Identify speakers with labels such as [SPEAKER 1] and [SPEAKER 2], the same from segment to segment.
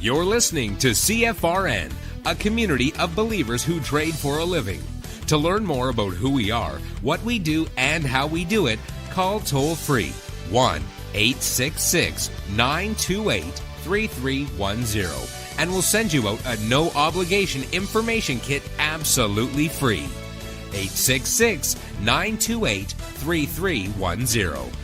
[SPEAKER 1] You're listening to CFRN, a community of believers who trade for a living. To learn more about who we are, what we do, and how we do it, call toll-free 1-866-928-3310, and we'll send you out a no-obligation information kit absolutely free. 866-928-3310.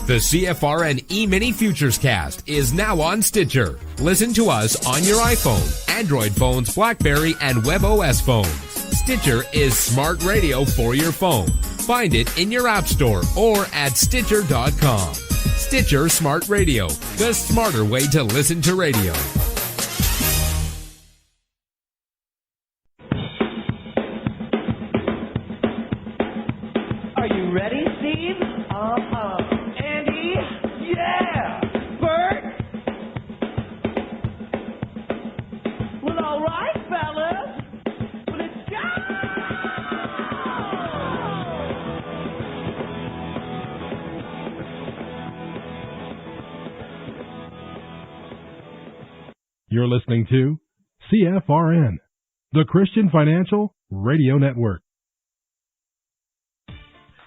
[SPEAKER 1] The CFRN E-Mini Futures Cast is now on Stitcher. Listen to us on your iPhone, Android phones, BlackBerry, and WebOS phones. Stitcher is smart radio for your phone. Find it in your app store or at Stitcher.com. Stitcher Smart Radio, the smarter way to listen to radio.
[SPEAKER 2] Are you ready, Steve? Andy? Yeah! Bert? Well, all right, fellas. Well, let's go!
[SPEAKER 3] You're listening to CFRN, the Christian Financial Radio Network.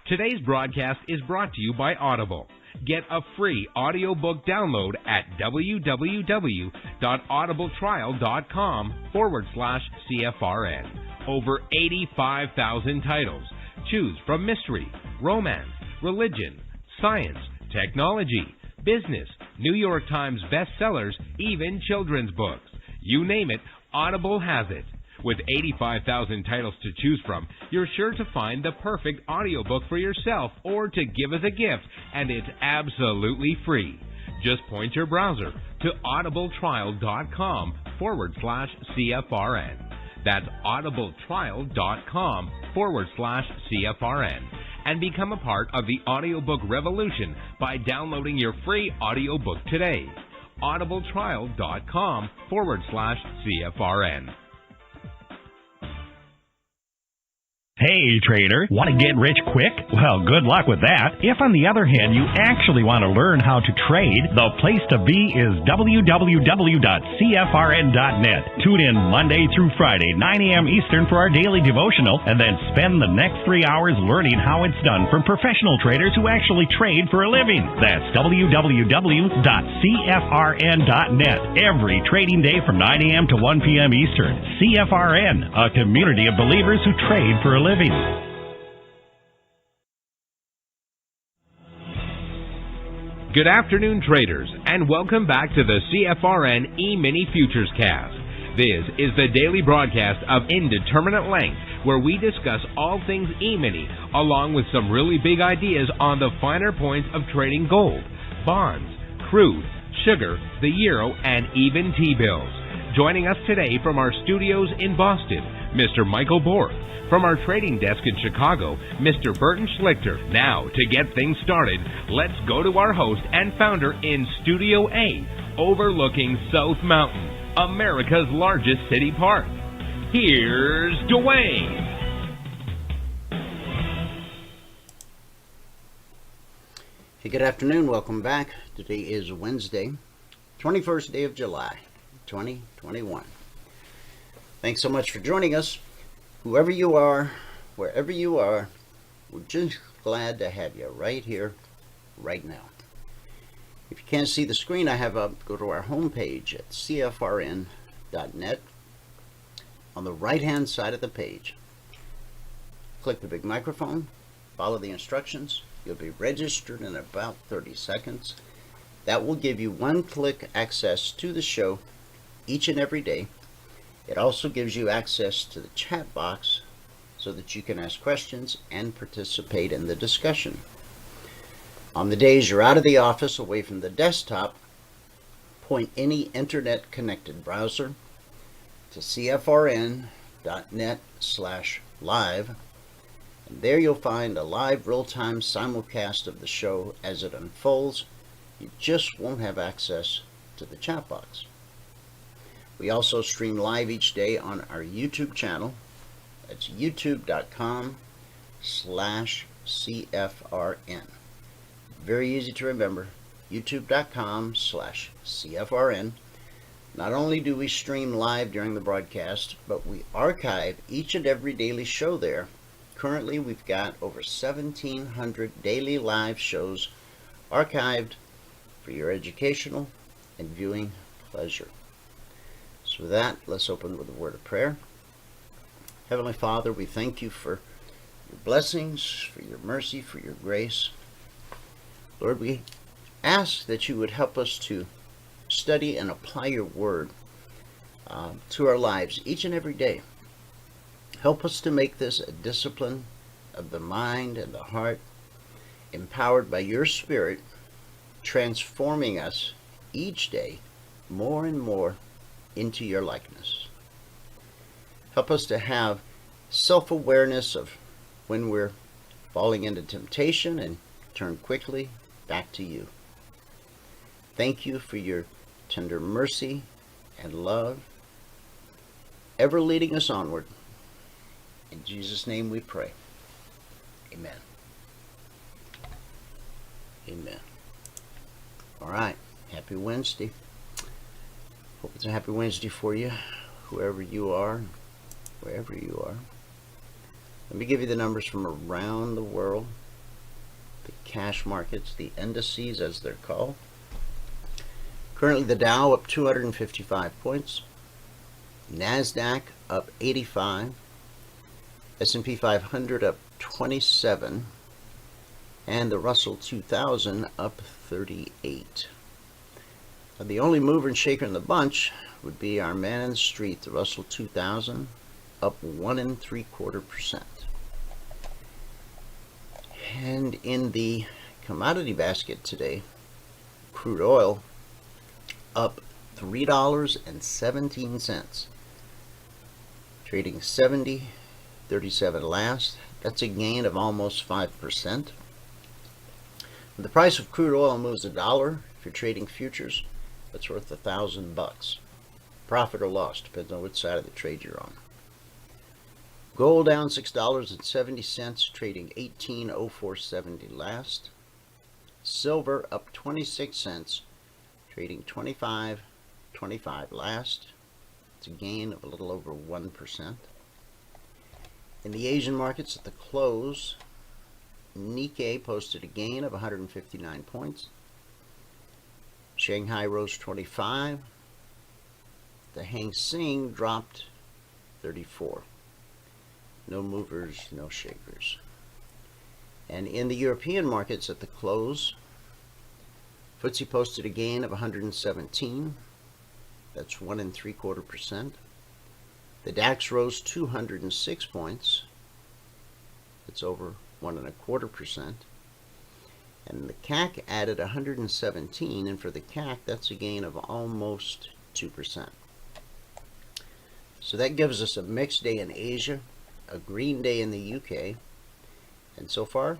[SPEAKER 1] Today's broadcast is brought to you by Audible. Get a free audiobook download at www.audibletrial.com/CFRN. Over 85,000 titles. Choose from mystery, romance, religion, science, technology, business, New York Times bestsellers, even children's books. You name it, Audible has it. With 85,000 titles to choose from, you're sure to find the perfect audiobook for yourself or to give as a gift, and it's absolutely free. Just point your browser to audibletrial.com/CFRN. That's audibletrial.com/CFRN. And become a part of the audiobook revolution by downloading your free audiobook today. audibletrial.com/CFRN.
[SPEAKER 4] Hey, trader, want to get rich quick? Well, good luck with that. If, on the other hand, you actually want to learn how to trade, the place to be is www.cfrn.net. Tune in Monday through Friday, 9 a.m. Eastern for our daily devotional, and then spend the next 3 hours learning how it's done from professional traders who actually trade for a living. That's www.cfrn.net. Every trading day from 9 a.m. to 1 p.m. Eastern. CFRN, a community of believers who trade for a living.
[SPEAKER 1] Good afternoon, traders, and welcome back to the CFRN E-Mini Futures Cast. This is the daily broadcast of Indeterminate Length, where we discuss all things E-Mini, along with some really big ideas on the finer points of trading gold, bonds, crude, sugar, the euro, and even T-bills. Joining us today from our studios in Boston, Mr. Michael Bork. From our trading desk in Chicago, Mr. Burton Schlichter. Now, to get things started, let's go to our host and founder in Studio A, overlooking South Mountain, America's largest city park. Here's Dwayne.
[SPEAKER 5] Hey, good afternoon. Welcome back. Today is Wednesday, 21st day of July, 2021. Thanks so much for joining us. Whoever you are, wherever you are, we're just glad to have you right here, right now. If you can't see the screen I have up, go to our homepage at cfrn.net. On the right-hand side of the page, click the big microphone, follow the instructions. You'll be registered in about 30 seconds. That will give you one-click access to the show each and every day. It also gives you access to the chat box so that you can ask questions and participate in the discussion. On the days you're out of the office, away from the desktop, point any internet-connected browser to cfrn.net/live, and there you'll find a live real-time simulcast of the show as it unfolds. You just won't have access to the chat box. We also stream live each day on our YouTube channel. That's youtube.com/CFRN. Very easy to remember, youtube.com/CFRN. Not only do we stream live during the broadcast, but we archive each and every daily show there. Currently, we've got over 1,700 daily live shows archived for your educational and viewing pleasure. So with that, let's open with a word of prayer. Heavenly Father, we thank you for your blessings, for your mercy, for your grace. Lord, we ask that you would help us to study and apply your word to our lives each and every day. Help us to make this a discipline of the mind and the heart, empowered by your Spirit, transforming us each day more and more into your likeness. Help us to have self-awareness of when we're falling into temptation and turn quickly back to you. Thank you for your tender mercy and love, ever leading us onward. In Jesus' name we pray. Amen. Amen. All right. Happy Wednesday. Hope it's a happy Wednesday for you, whoever you are, wherever you are. Let me give you the numbers from around the world. The cash markets, the indices as they're called. Currently the Dow up 255 points. NASDAQ up 85. S&P 500 up 27. And the Russell 2000 up 38. The only mover and shaker in the bunch would be our man in the street, the Russell 2000, up 1 3/4%. And in the commodity basket today, crude oil up $3.17, trading 70.37 last. That's a gain of almost 5%. The price of crude oil moves $1. If you're trading futures, that's worth $1,000. Profit or loss, depends on which side of the trade you're on. Gold down $6.70, trading 18.0470 last. Silver up 26 cents, trading 25.25 last. It's a gain of a little over 1%. In the Asian markets at the close, Nikkei posted a gain of 159 points. Shanghai rose 25. The Hang Seng dropped 34. No movers, no shakers. And in the European markets at the close, FTSE posted a gain of 117. That's 1 3/4%. The DAX rose 206 points. It's over 1 1/4%. And the CAC added 117, and for the CAC, that's a gain of almost 2%. So that gives us a mixed day in Asia, a green day in the UK, and so far,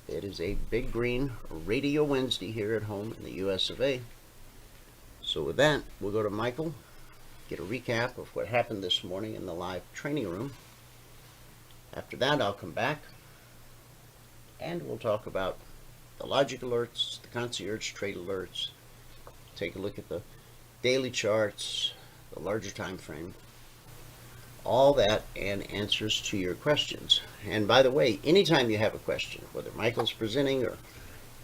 [SPEAKER 5] it is a big green Radio Wednesday here at home in the US of A. So with that, we'll go to Michael, get a recap of what happened this morning in the live training room. After that, I'll come back, and we'll talk about the logic alerts, the concierge trade alerts, take a look at the daily charts, the larger time frame, all that, and answers to your questions. And by the way, anytime you have a question, whether Michael's presenting or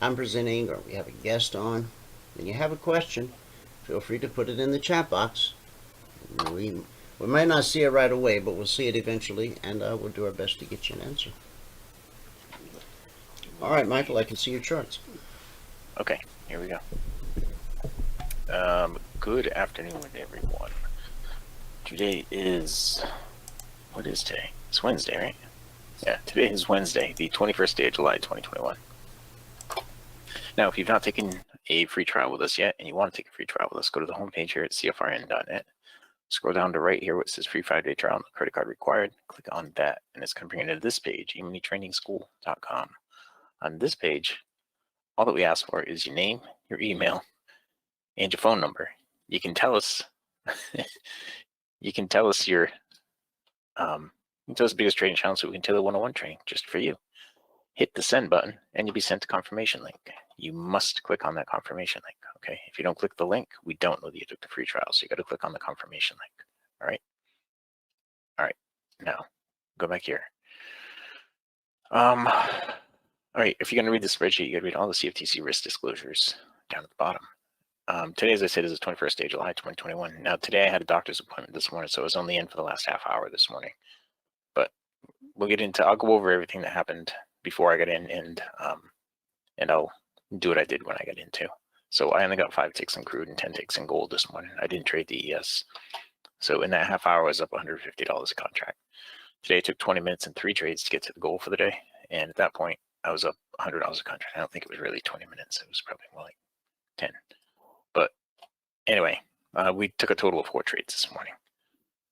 [SPEAKER 5] I'm presenting or we have a guest on, when you have a question, feel free to put it in the chat box. We might not see it right away, but we'll see it eventually, and we'll do our best to get you an answer. All right, Michael, I can see your charts.
[SPEAKER 6] Okay, here we go. Good afternoon, everyone. Today is, what is today? It's Wednesday, right? Yeah, today is Wednesday, the 21st day of July, 2021. Now, if you've not taken a free trial with us yet, and you want to take a free trial with us, go to the homepage here at cfrn.net. Scroll down to right here where it says free 5-day trial, credit card required. Click on that, and it's going to bring you to this page, eminitrainingschool.com. On this page, all that we ask for is your name, your email, and your phone number. You can tell us you can tell us your biggest trading challenge so we can tailor 101 training just for you. Hit the send button and you'll be sent a confirmation link. you must click on that confirmation link. Okay, if you don't click the link, we don't know that you took the free trial. So you got to click on the confirmation link. All right. All right. Now go back here. All right. If you're going to read the spreadsheet, you got to read all the CFTC risk disclosures down at the bottom. Today, as I said, is the 21st day of July, 2021. Now, today I had a doctor's appointment this morning, so I was only in for the last half hour this morning. But I'll go over everything that happened before I got in, and I'll do what I did when I got in too. So I only got 5 ticks in crude and 10 ticks in gold this morning. I didn't trade the ES. So in that half hour, I was up $150 a contract. Today, it took 20 minutes and 3 trades to get to the goal for the day. And at that point, I was up $100 a contract. I don't think it was really 20 minutes. It was probably more like 10. But anyway, we took a total of 4 trades this morning.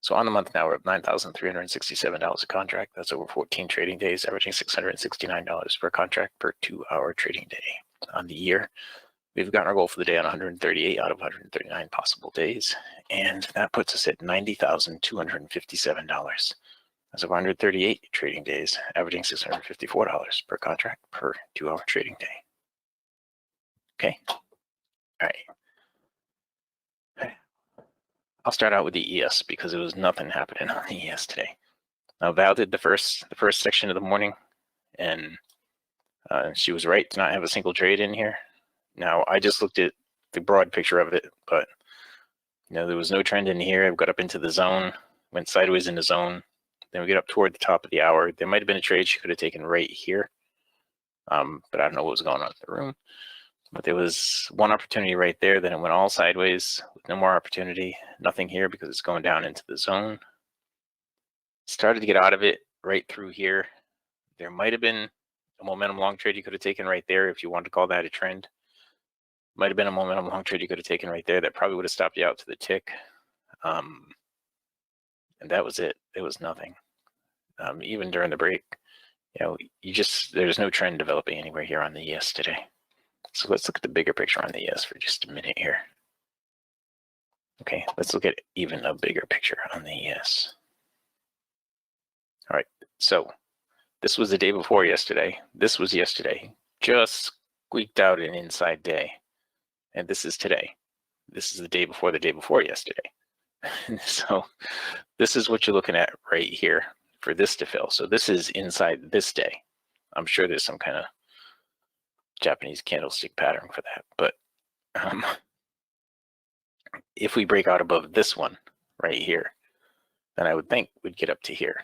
[SPEAKER 6] So on the month now, we're up $9,367 a contract. That's over 14 trading days, averaging $669 per contract per 2-hour trading day. On the year, we've gotten our goal for the day on 138 out of 139 possible days, and that puts us at $90,257. That's over 138 trading days, averaging $654 per contract per 2-hour trading day. Okay. All right. I'll start out with the ES because there was nothing happening on the ES today. Now Val did the first section of the morning, and she was right to not have a single trade in here. Now I just looked at the broad picture of it, but there was no trend in here. I got up into the zone, went sideways in the zone. Then we get up toward the top of the hour. There might have been a trade she could have taken right here, but I don't know what was going on in the room. But there was one opportunity right there. Then it went all sideways with no more opportunity. Nothing here because it's going down into the zone. Started to get out of it right through here. There might have been a momentum long trade you could have taken right there if you wanted to call that a trend. Might have been a momentum long trade you could have taken right there. That probably would have stopped you out to the tick. And that was it. There was nothing. Even during the break, there's no trend developing anywhere here on the ES today. So let's look at the bigger picture on the ES for just a minute here. Okay, let's look at even a bigger picture on the ES. All right, so this was the day before yesterday. This was yesterday. Just squeaked out an inside day. And this is today. This is the day before yesterday. So this is what you're looking at right here for this to fill. So this is inside this day. I'm sure there's some kind of Japanese candlestick pattern for that, but if we break out above this one right here, then I would think we'd get up to here,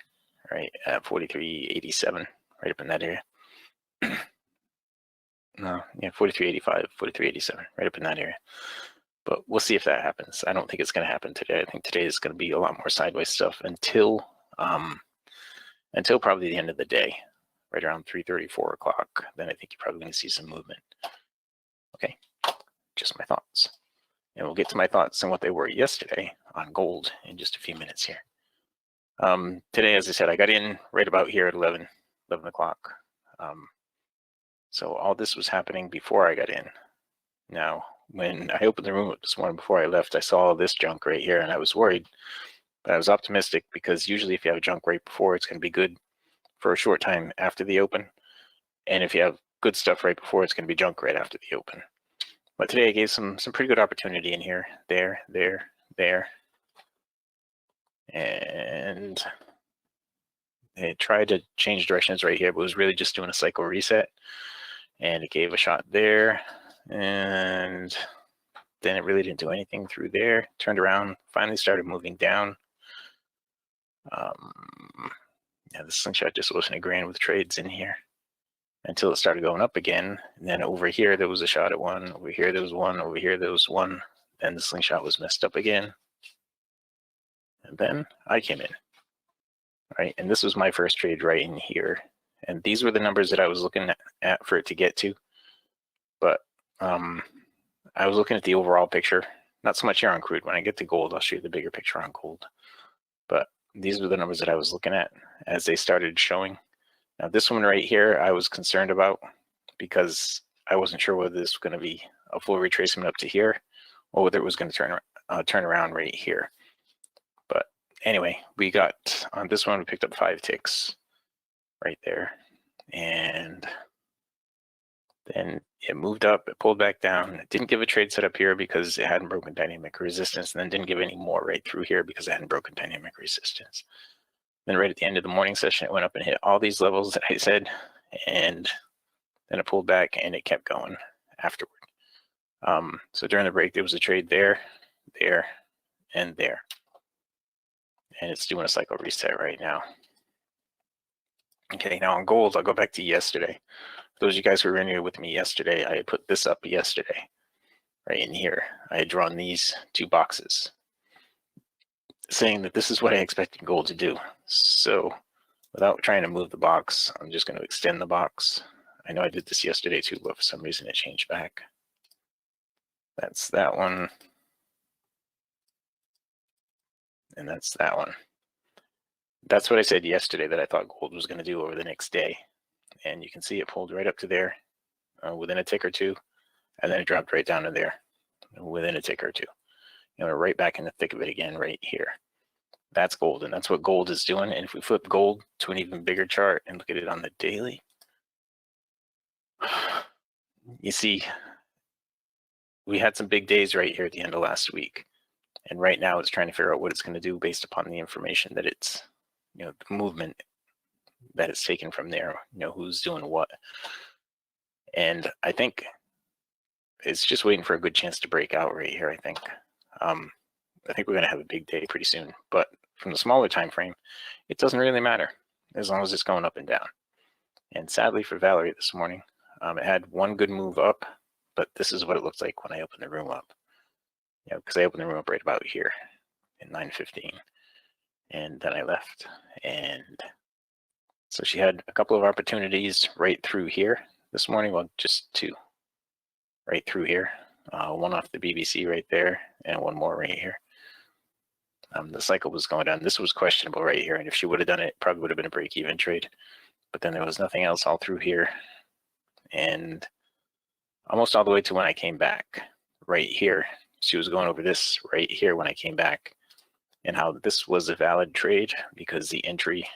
[SPEAKER 6] right at 43.87, right up in that area. No, yeah, 43.85, 43.87, right up in that area. But we'll see if that happens. I don't think it's going to happen today. I think today is going to be a lot more sideways stuff until probably the end of the day. Right around 3:30, 4 o'clock, then I think you're probably going to see some movement. Okay, just my thoughts. And we'll get to my thoughts on what they were yesterday on gold in just a few minutes here. Today, as I said, I got in right about here at 11 o'clock. So all this was happening before I got in. Now, when I opened the room this morning before I left, I saw all this junk right here, and I was worried. But I was optimistic because usually if you have junk right before, it's going to be good for a short time after the open. And if you have good stuff right before, it's going to be junk right after the open. But today I gave some pretty good opportunity in here, there. And it tried to change directions right here, but it was really just doing a cycle reset. And it gave a shot there. And then it really didn't do anything through there. Turned around, finally started moving down. Yeah, the slingshot just wasn't agreeing with trades in here until it started going up again. And then over here, there was a shot at one. Over here, there was one. Over here, there was one. Then the slingshot was messed up again. And then I came in. Right, and this was my first trade right in here. And these were the numbers that I was looking at for it to get to. But I was looking at the overall picture, not so much here on crude. When I get to gold, I'll show you the bigger picture on gold. But these were the numbers that I was looking at as they started showing. Now this one right here, I was concerned about because I wasn't sure whether this was going to be a full retracement up to here or whether it was going to turn around right here. But anyway, we got on this one, we picked up 5 ticks right there. And Then it moved up, it pulled back down. It didn't give a trade setup here because it hadn't broken dynamic resistance, and then didn't give any more right through here because it hadn't broken dynamic resistance. Then right at the end of the morning session, it went up and hit all these levels that I said, and then it pulled back and it kept going afterward. So during the break, there was a trade there, there, and there. And it's doing a cycle reset right now. Okay, now on gold, I'll go back to yesterday. For those of you guys who were in here with me yesterday, I put this up yesterday, right in here. I had drawn these two boxes, saying that this is what I expected gold to do. So without trying to move the box, I'm just going to extend the box. I know I did this yesterday too, but for some reason it changed back. That's that one. And that's that one. That's what I said yesterday that I thought gold was going to do over the next day. And you can see it pulled right up to there within a tick or two, and then it dropped right down to there within a tick or two. You know, right back in the thick of it again right here. That's gold, and that's what gold is doing. And if we flip gold to an even bigger chart and look at it on the daily, you see we had some big days right here at the end of last week. And right now it's trying to figure out what it's going to do based upon the information that it's, you know, the movement that it's taken from there, you know, who's doing what. And I think it's just waiting for a good chance to break out right here, I think. I think we're going to have a big day pretty soon. But from the smaller time frame, it doesn't really matter as long as it's going up and down. And sadly for Valerie this morning, it had one good move up, but this is what it looked like when I opened the room up. You know, because I opened the room up right about here at 9:15, and then I left. And so she had a couple of opportunities right through here this morning. Well, just two right through here. One off the BBC right there, and one more right here. The cycle was going down. This was questionable right here, and if she would have done it, it probably would have been a break-even trade. But then there was nothing else all through here, and almost all the way to when I came back right here. She was going over this right here when I came back, and how this was a valid trade because the entry,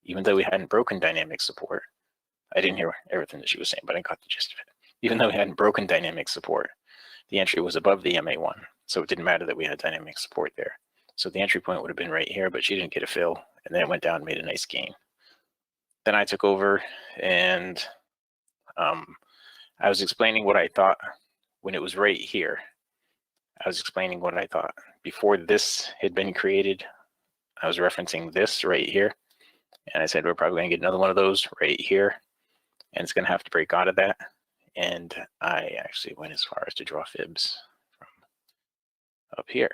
[SPEAKER 6] even though we hadn't broken dynamic support, I didn't hear everything that she was saying, but I got the gist of it. Even though we hadn't broken dynamic support, the entry was above the MA1, so it didn't matter that we had dynamic support there. So the entry point would have been right here, but she didn't get a fill, and then it went down and made a nice gain. Then I took over, and I was explaining what I thought when it was right here. I was explaining what I thought. Before this had been created, I was referencing this right here. And I said, we're probably going to get another one of those right here. And it's going to have to break out of that. And I actually went as far as to draw fibs from up here.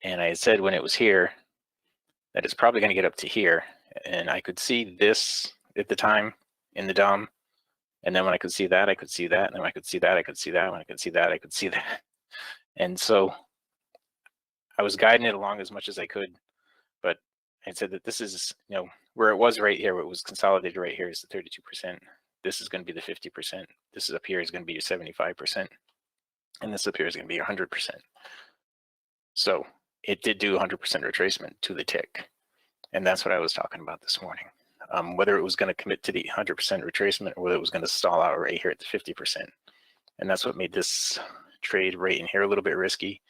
[SPEAKER 6] And I had said when it was here, that it's probably going to get up to here. And I could see this at the time in the DOM. And then when I could see that, I could see that. And then when I could see that, I could see that. When I could see that, I could see that. And so I was guiding it along as much as I could, but I said that this is, you know, where it was right here, where it was consolidated right here is the 32%. This is going to be the 50%. This is up here is going to be your 75%. And this up here is going to be your 100%. So it did do 100% retracement to the tick. And that's what I was talking about this morning. Whether it was going to commit to the 100% retracement or whether it was going to stall out right here at the 50%. And that's what made this trade right in here a little bit risky.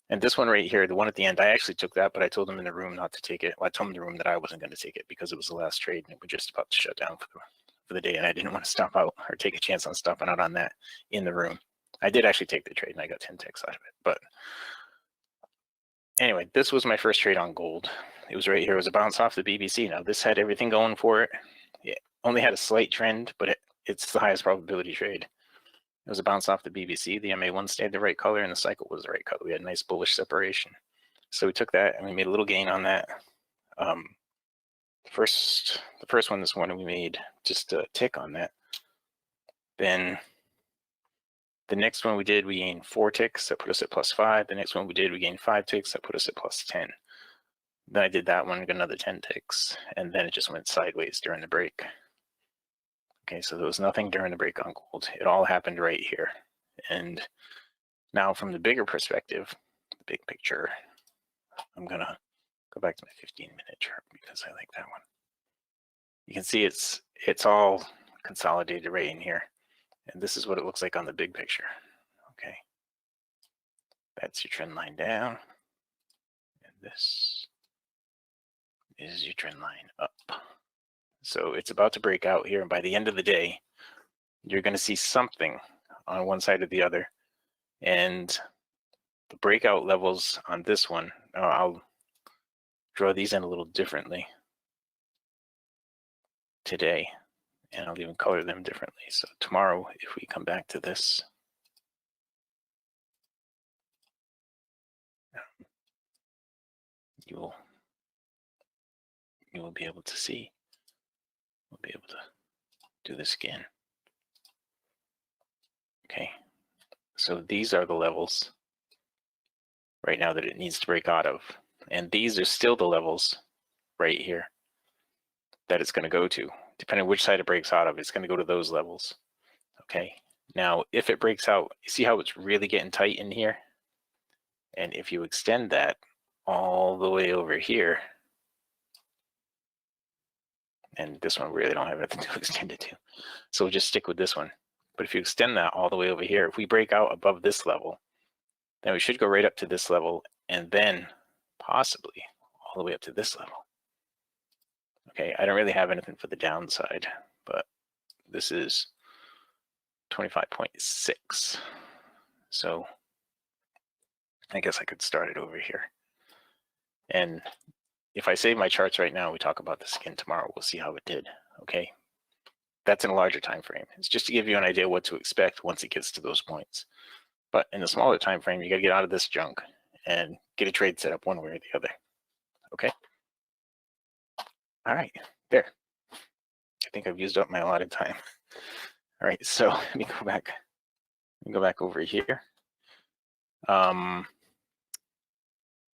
[SPEAKER 6] And this one right here, the one at the end, I actually took that, but I told them in the room not to take it. Well, I told them in the room that I wasn't going to take it because it was the last trade and it was just about to shut down for the day, and I didn't want to stop out or take a chance on stopping out on that in the room. I did actually take the trade and I got 10 ticks out of it. But anyway, this was my first trade on gold. It was right here. It was a bounce off the BBC. Now this had everything going for it. It only had a slight trend, but it's the highest probability trade. It was a bounce off the BBC. The MA1 stayed the right color and the cycle was the right color. We had nice bullish separation. So we took that and we made a little gain on that. The first one this morning, we made just a tick on that. Then the next one we did, we gained 4 ticks. That put us at +5. The next one we did, we gained 5 ticks. That put us at +10. Then I did that one, got another 10 ticks. And then it just went sideways during the break. Okay, so there was nothing during the break on gold. It all happened right here. And now from the bigger perspective, the big picture, I'm going to go back to my 15-minute chart because I like that one. You can see it's all consolidated right in here. And this is what it looks like on the big picture. Okay. That's your trend line down. And this is your trend line up. So it's about to break out here. And by the end of the day, you're going to see something on one side or the other. And the breakout levels on this one, I'll draw these in a little differently today. And I'll even color them differently. So tomorrow, if we come back to this, you will be able to see. We'll be able to do this again. Okay, so these are the levels right now that it needs to break out of. And these are still the levels right here that it's going to go to. Depending on which side it breaks out of, it's going to go to those levels. Okay, now if it breaks out, you see how it's really getting tight in here? And if you extend that all the way over here, and this one really don't have anything to extend it to, so we'll just stick with this one. But if you extend that all the way over here, if we break out above this level, then we should go right up to this level, and then possibly all the way up to this level. Okay, I don't really have anything for the downside, but this is 25.6. So I guess I could start it over here. And if I save my charts right now, we talk about this again tomorrow, we'll see how it did. Okay, that's in a larger time frame. It's just to give you an idea what to expect once it gets to those points. But in a smaller time frame, you got to get out of this junk and get a trade set up one way or the other. Okay. All right, there. I think I've used up my allotted time. All right, so let me go back. Let me go back over here.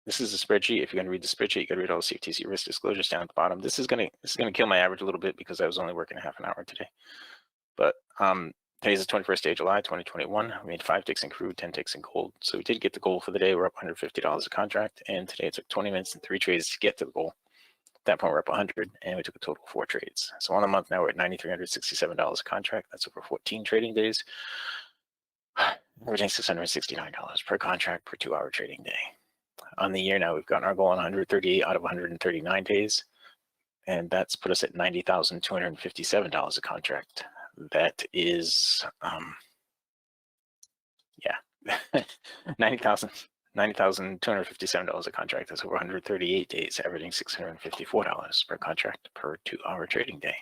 [SPEAKER 6] This is a spreadsheet. If you're going to read the spreadsheet, you got to read all the CFTC risk disclosures down at the bottom. This is going to kill my average a little bit because I was only working half an hour today. But today's the 21st day of July, 2021. We made 5 ticks in crude, 10 ticks in gold. So we did get the goal for the day. We're up $150 a contract, and today it took 20 minutes and 3 trades to get to the goal. At that point, we're up 100, and we took a total of 4 trades. So on the month now, we're at $9,367 a contract. That's over 14 trading days. Averaging $669 per contract per 2-hour trading day. On the year now, we've gotten our goal on 138 out of 139 days, and that's put us at $90,257 a contract. That is, $90,257 a contract. That's over 138 days, averaging $654 per contract per 2-hour trading day.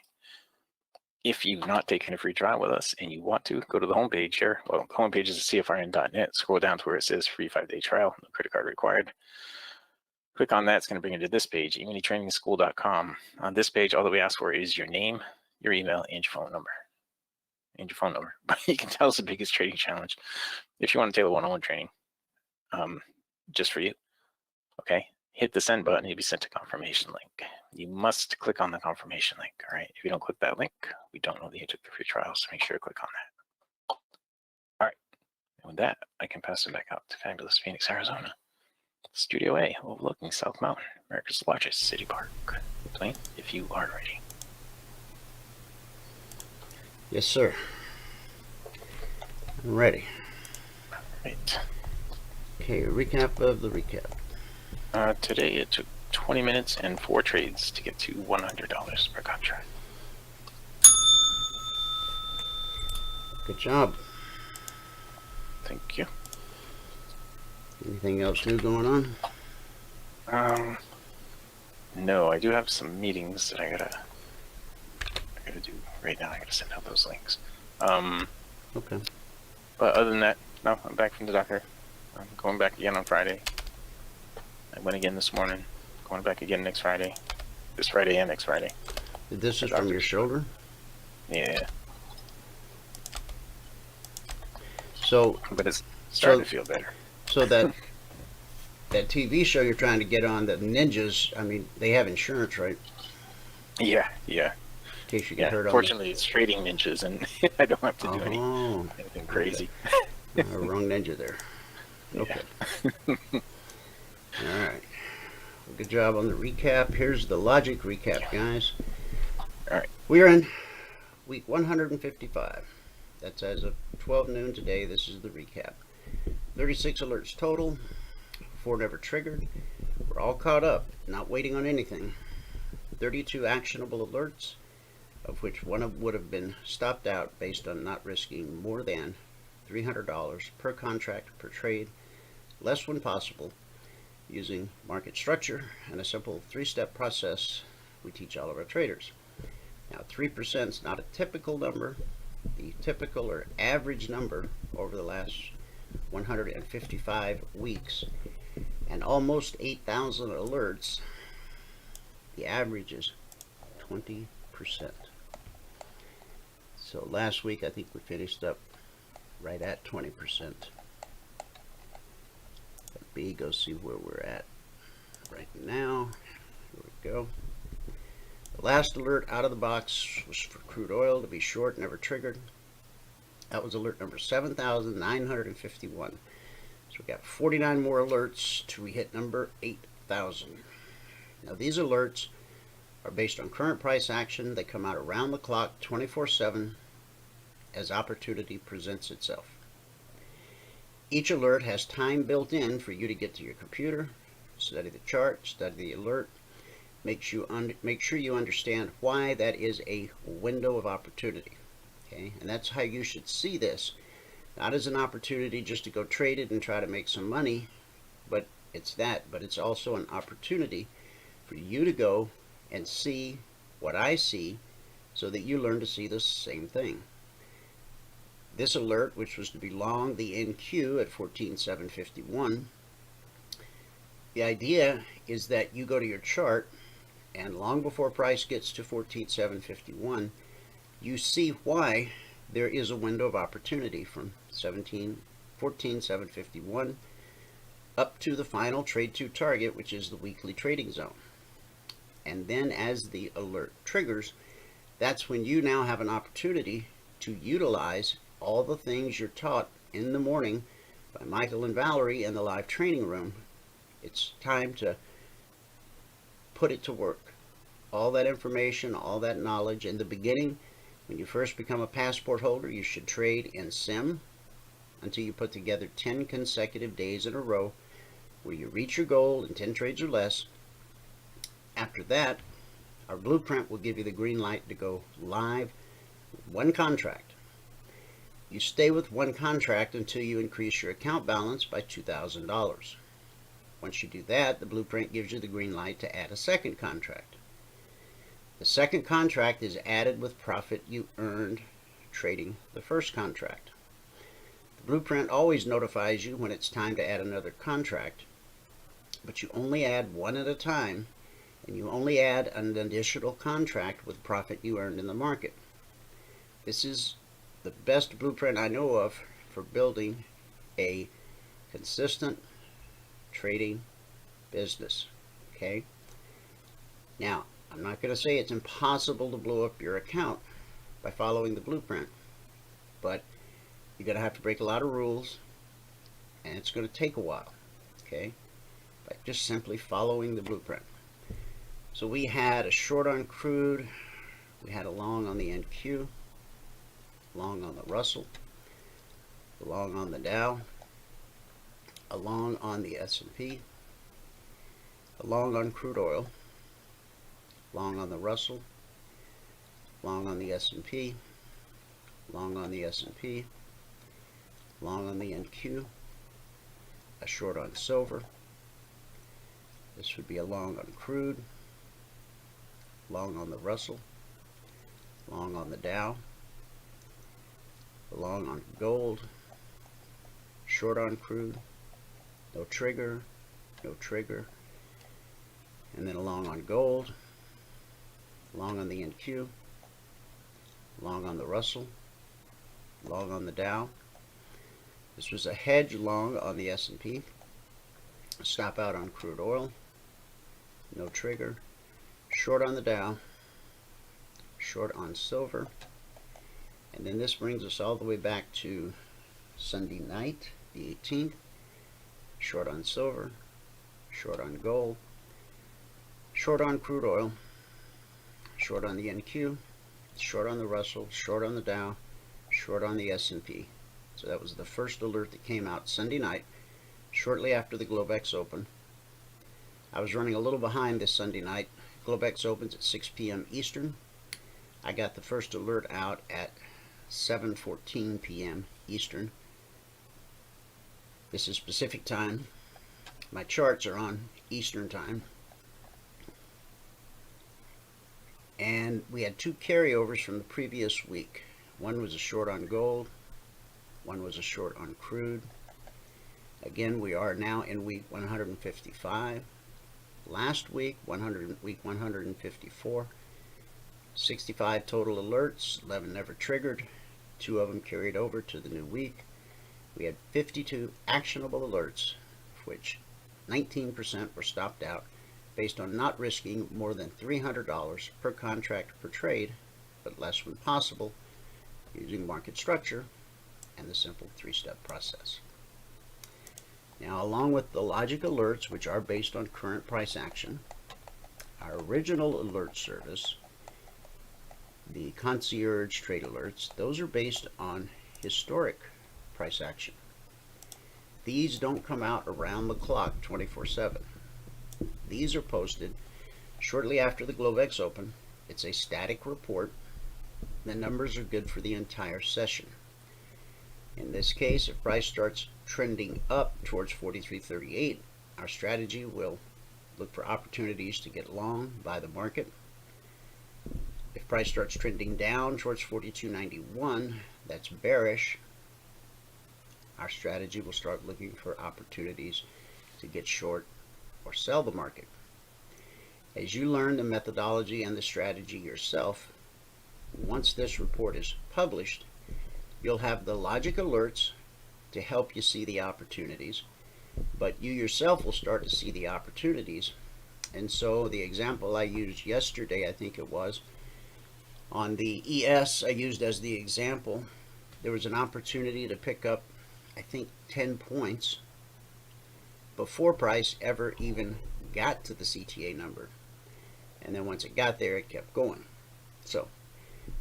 [SPEAKER 6] If you've not taken a free trial with us and you want to, go to the homepage here. Well, the homepage is CFRN.net. Scroll down to where it says free 5-day trial, no credit card required. Click on that. It's going to bring you to this page, eminitrainingschool.com. On this page, all that we ask for is your name, your email, and your phone number. You can tell us the biggest trading challenge if you want to tailor one-on-one training just for you. Okay, hit the send button. You'll be sent a confirmation link. You must click on the confirmation link. All right, if you don't click that link, we don't know that you took the free trial, so make sure to click on that. All right, and with that, I can pass it back out to fabulous Phoenix, Arizona, Studio A, overlooking South Mountain, America's largest city park. Dwayne, if you are ready.
[SPEAKER 5] Yes, sir. I'm ready.
[SPEAKER 6] Right.
[SPEAKER 5] Okay, recap of the recap.
[SPEAKER 6] Today it took 20 minutes and 4 trades to get to $100 per contract.
[SPEAKER 5] Good job.
[SPEAKER 6] Thank you.
[SPEAKER 5] Anything else new going on?
[SPEAKER 6] No, I do have some meetings that I gotta do right now. I gotta send out those links.
[SPEAKER 5] Okay.
[SPEAKER 6] But other than that, no, I'm back from the doctor. I'm going back again on Friday. I went again this morning. Going back again next Friday. This Friday and next Friday.
[SPEAKER 5] This is from your shoulder?
[SPEAKER 6] Yeah.
[SPEAKER 5] So,
[SPEAKER 6] but it's starting to feel better.
[SPEAKER 5] So that TV show you're trying to get on, the ninjas, I mean, they have insurance, right?
[SPEAKER 6] Yeah.
[SPEAKER 5] In case you get hurt on
[SPEAKER 6] fortunately, it's trading ninjas, and I don't have to do anything crazy.
[SPEAKER 5] Wrong ninja there. Okay. All right. Well, good job on the recap. Here's the logic recap, guys.
[SPEAKER 6] All right.
[SPEAKER 5] We're in week 155. That's as of 12 noon today. This is the recap. 36 alerts total, 4 never triggered. We're all caught up, not waiting on anything. 32 actionable alerts, of which one would have been stopped out based on not risking more than $300 per contract per trade, less when possible, using market structure and a simple 3-step process we teach all of our traders. Now 3% is not a typical number. The typical or average number over the last 155 weeks and almost 8,000 alerts, the average is 20%. So last week I think we finished up right at 20%. Let me go see where we're at right now. Here we go. The last alert out of the box was for crude oil to be short, never triggered. That was alert number 7,951. So we got 49 more alerts till we hit number 8,000. Now these alerts are based on current price action. They come out around the clock 24/7 as opportunity presents itself. Each alert has time built in for you to get to your computer, study the chart, study the alert, make sure you understand why that is a window of opportunity. Okay, and that's how you should see this, not as an opportunity just to go trade it and try to make some money, but it's also an opportunity for you to go and see what I see so that you learn to see the same thing. This alert, which was to be long the NQ at 14,751, the idea is that you go to your chart and long before price gets to 14,751, you see why there is a window of opportunity from 14,751 up to the final trade to target, which is the weekly trading zone. And then as the alert triggers, that's when you now have an opportunity to utilize all the things you're taught in the morning by Michael and Valerie in the live training room. It's time to put it to work. All that information, all that knowledge. In the beginning, when you first become a passport holder, you should trade in sim until you put together 10 consecutive days in a row where you reach your goal in 10 trades or less. After that, our blueprint will give you the green light to go live with one contract. You stay with one contract until you increase your account balance by $2,000. Once you do that, the blueprint gives you the green light to add a second contract. The second contract is added with profit you earned trading the first contract. The blueprint always notifies you when it's time to add another contract, but you only add one at a time, and you only add an additional contract with profit you earned in the market. This is the best blueprint I know of for building a consistent trading business. Okay? Now, I'm not going to say it's impossible to blow up your account by following the blueprint, but you're going to have to break a lot of rules, and it's going to take a while, okay, by just simply following the blueprint. So we had a short on crude, we had a long on the NQ, long on the Russell, a long on the Dow, a long on the S&P, a long on crude oil, long on the Russell, long on the S&P, long on the S&P, long on the NQ, a short on silver. This would be a long on crude, long on the Russell, long on the Dow, a long on gold, short on crude, no trigger, no trigger, and then a long on gold, long on the NQ, long on the Russell, long on the Dow. This was a hedge long on the S&P, stop out on crude oil, no trigger, short on the Dow, short on silver, and then this brings us all the way back to Sunday night, the 18th, short on silver, short on gold, short on crude oil, short on the NQ, short on the Russell, short on the Dow, short on the S&P. So that was the first alert that came out Sunday night, shortly after the Globex Open. I was running a little behind this Sunday night. Globex opens at 6 p.m. Eastern. I got the first alert out at 7:14 p.m. Eastern. This is Pacific time. My charts are on Eastern time. And we had two carryovers from the previous week. One was a short on gold. One was a short on crude. Again, we are now in week 155. Last week, week 154. 65 total alerts, 11 never triggered. 2 of them carried over to the new week. We had 52 actionable alerts, of which 19% were stopped out based on not risking more than $300 per contract per trade, but less when possible, using market structure and the simple 3-step process. Now, along with the logic alerts, which are based on current price action, our original alert service, the concierge trade alerts, those are based on historic price action. These don't come out around the clock 24/7. These are posted shortly after the Globex Open. It's a static report. The numbers are good for the entire session. In this case, if price starts trending up towards 43.38, our strategy will look for opportunities to get long by the market. If price starts trending down towards 42.91, that's bearish. Our strategy will start looking for opportunities to get short or sell the market. As you learn the methodology and the strategy yourself, once this report is published, you'll have the logic alerts to help you see the opportunities, but you yourself will start to see the opportunities. And so the example I used yesterday, I think it was, on the ES I used as the example, there was an opportunity to pick up, I think, 10 points before price ever even got to the CTA number. And then once it got there, it kept going. So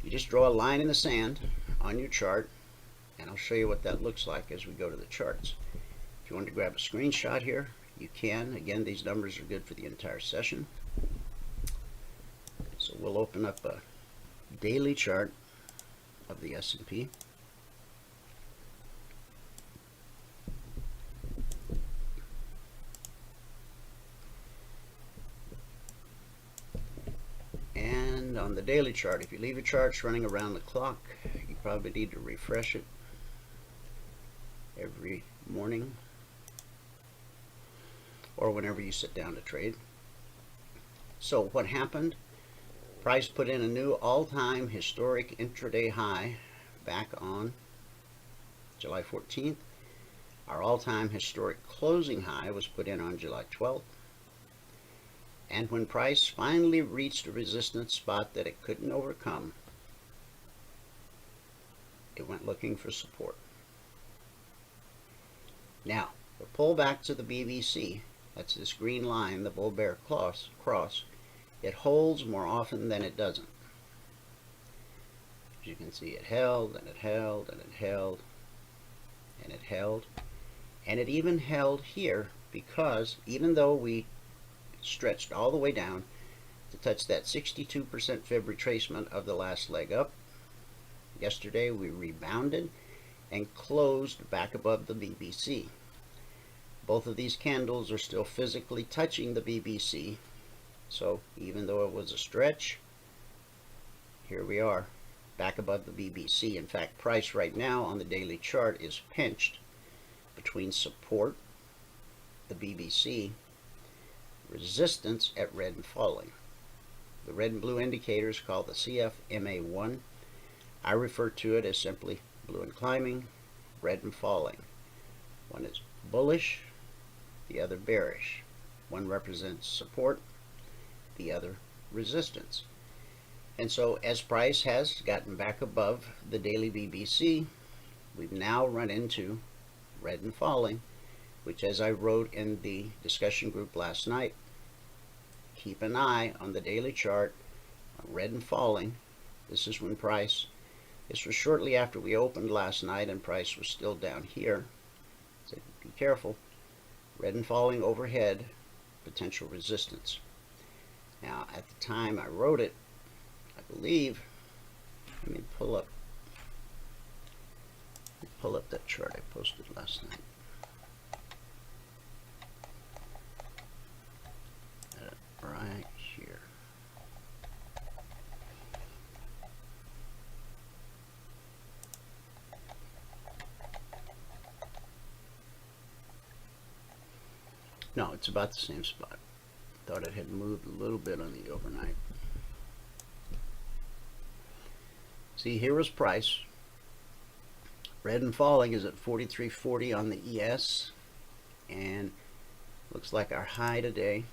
[SPEAKER 5] you just draw a line in the sand on your chart, and I'll show you what that looks like as we go to the charts. If you want to grab a screenshot here, you can. Again, these numbers are good for the entire session. So we'll open up a daily chart of the S&P. And on the daily chart, if you leave your charts running around the clock, you probably need to refresh it every morning or whenever you sit down to trade. So what happened? Price put in a new all-time historic intraday high back on July 14th. Our all-time historic closing high was put in on July 12th. And when price finally reached a resistance spot that it couldn't overcome, it went looking for support. Now, the pullback to the BBC, that's this green line, the bull-bear cross, it holds more often than it doesn't. As you can see, it held, and it held, and it held, and it held, and it even held here, because even though we stretched all the way down to touch that 62% fib retracement of the last leg up, yesterday we rebounded and closed back above the BBC. Both of these candles are still physically touching the BBC, so even though it was a stretch, here we are back above the BBC. In fact, price right now on the daily chart is pinched between support, the BBC, resistance at red and falling. The red and blue indicators called the CFMA1. I refer to it as simply blue and climbing, red and falling. One is bullish, the other bearish. One represents support, the other resistance. And so as price has gotten back above the daily BBC, we've now run into red and falling, which, as I wrote in the discussion group last night, keep an eye on the daily chart on red and falling, This is when price, this was shortly after we opened last night and price was still down here. So be careful. Red and falling overhead, potential resistance. Now at the time I wrote it, I believe, let me pull up that chart I posted last night. Right here. No, it's about the same spot. Thought it had moved a little bit on the overnight. See, here was price. Red and falling is at 43.40 on the ES, and looks like our high today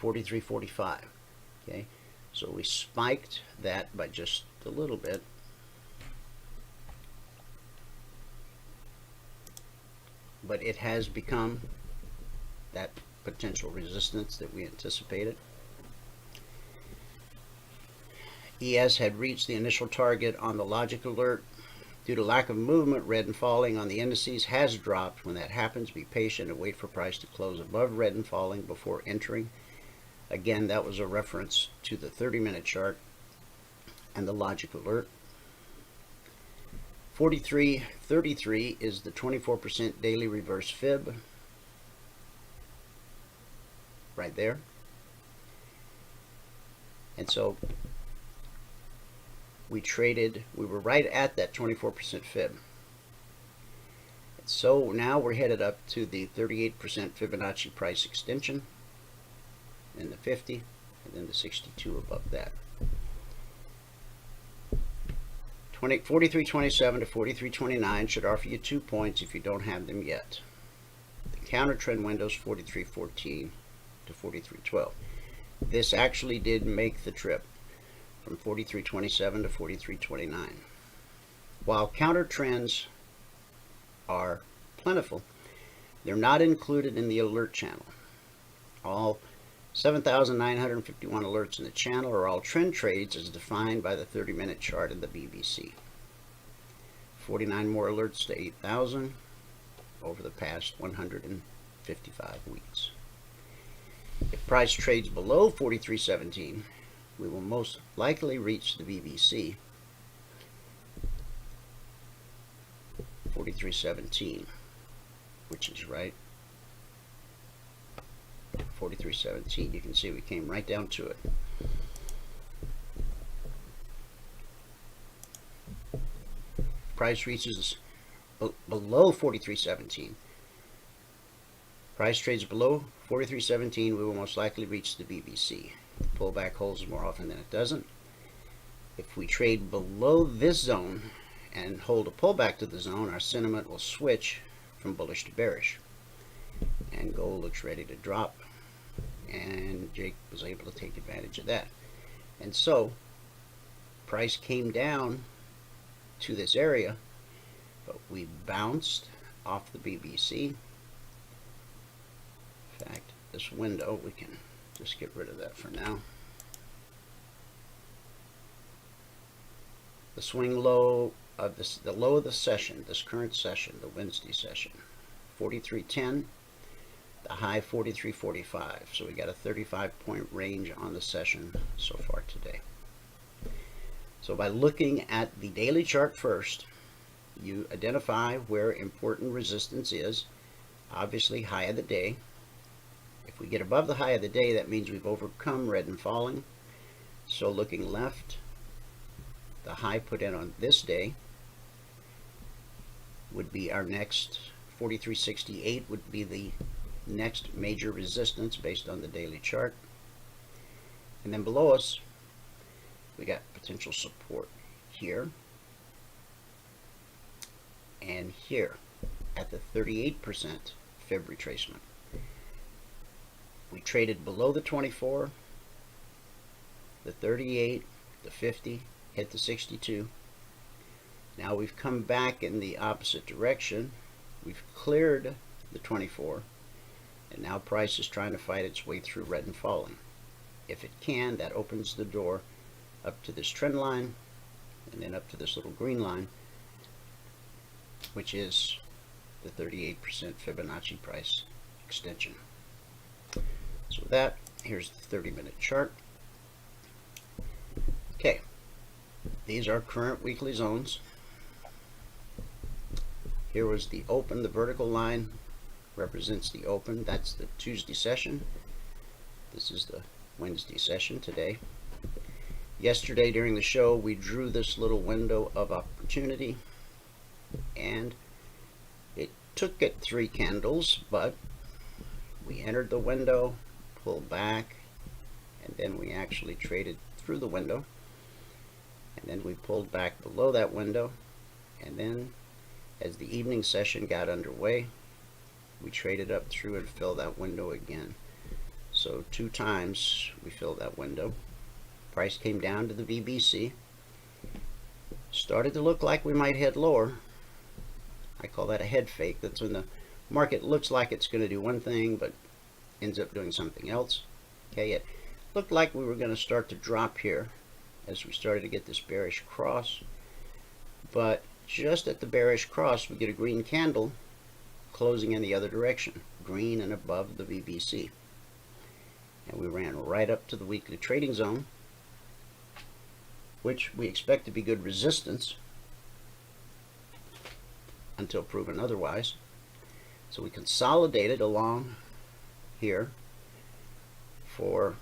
[SPEAKER 5] 43.45. Okay, so we spiked that by just a little bit. But it has become that potential resistance that we anticipated. ES had reached the initial target on the logic alert. Due to lack of movement, red and falling on the indices has dropped. When that happens, be patient and wait for price to close above red and falling before entering. Again, that was a reference to the 30-minute chart and the logic alert. 43.33 is the 24% daily reverse fib. Right there. And so we were right at that 24% fib. So now we're headed up to the 38% Fibonacci price extension, and the 50, and then the 62 above that. 43.27 to 43.29 should offer you 2 points if you don't have them yet. The counter trend window is 43.14 to 43.12. This actually did make the trip from 43.27 to 43.29. While counter trends are plentiful, they're not included in the alert channel. All 7,951 alerts in the channel are all trend trades as defined by the 30-minute chart in the BBC. 49 more alerts to 8,000 over the past 155 weeks. If price trades below 43.17, we will most likely reach the BBC 43.17, which is right 43.17. You can see we came right down to it. Price reaches below 43.17. Price trades below 43.17, we will most likely reach the BBC. The pullback holds more often than it doesn't. If we trade below this zone and hold a pullback to the zone, our sentiment will switch from bullish to bearish. And gold looks ready to drop, and Jake was able to take advantage of that. And so price came down to this area, but we bounced off the BBC. In fact, this window, we can just get rid of that for now. The swing low of this, the low of the session, this current session, the Wednesday session, 43.10. The high 43.45. So we got a 35-point range on the session so far today. So by looking at the daily chart first, you identify where important resistance is. Obviously, high of the day. If we get above the high of the day, that means we've overcome red and falling. So looking left, the high put in on this day would be our next 43.68 would be the next major resistance based on the daily chart. And then below us, we got potential support here and here at the 38% fib retracement. We traded below the 24, the 38, the 50, hit the 62. Now we've come back in the opposite direction. We've cleared the 24, and now price is trying to fight its way through red and falling. If it can, that opens the door up to this trend line and then up to this little green line, which is the 38% Fibonacci price extension. So with that, here's the 30-minute chart. Okay, these are current weekly zones. Here was the open. The vertical line represents the open. That's the Tuesday session. This is the Wednesday session today. Yesterday during the show, we drew this little window of opportunity, and it took it 3 candles, but we entered the window, pulled back, and then we actually traded through the window, and then we pulled back below that window, and then as the evening session got underway, we traded up through and filled that window again. So 2 times we filled that window. Price came down to the VBC. Started to look like we might head lower. I call that a head fake. That's when the market looks like it's going to do one thing but ends up doing something else. Okay, it looked like we were going to start to drop here as we started to get this bearish cross. But just at the bearish cross, we get a green candle closing in the other direction, green and above the VBC. And we ran right up to the weekly trading zone, which we expect to be good resistance until proven otherwise. So we consolidated along here for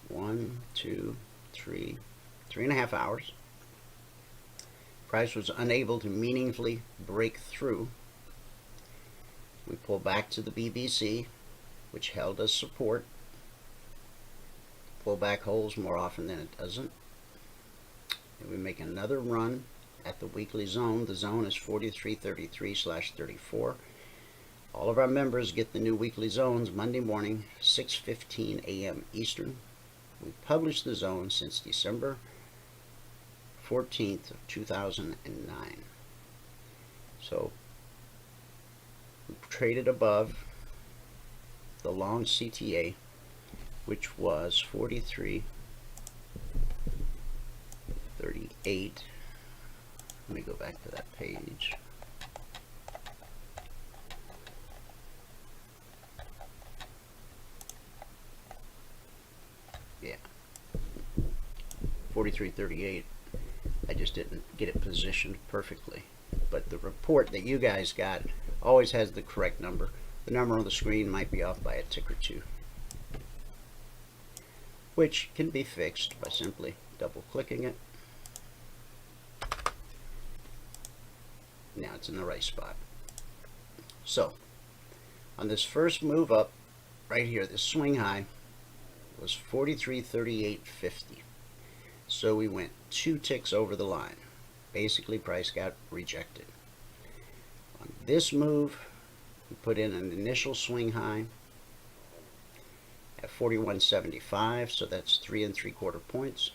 [SPEAKER 5] 1, 2, 3, 3.5 hours. Price was unable to meaningfully break through. We pull back to the BBC, which held as support. Pull back holds more often than it doesn't. And we make another run at the weekly zone. The zone is 4333/34. All of our members get the new weekly zones Monday morning, 6:15 a.m. Eastern. We published the zone since December 14th of 2009. So we traded above the long CTA, which was 43.38. Let me go back to that page. Yeah, 43.38. I just didn't get it positioned perfectly, but the report that you guys got always has the correct number. The number on the screen might be off by a tick or two, which can be fixed by simply double clicking it. Now it's in the right spot. So on this first move up right here, this swing high was 43.38.50. So we went 2 ticks over the line. Basically, price got rejected. On this move, we put in an initial swing high at 41.75, so that's 3 3/4 points.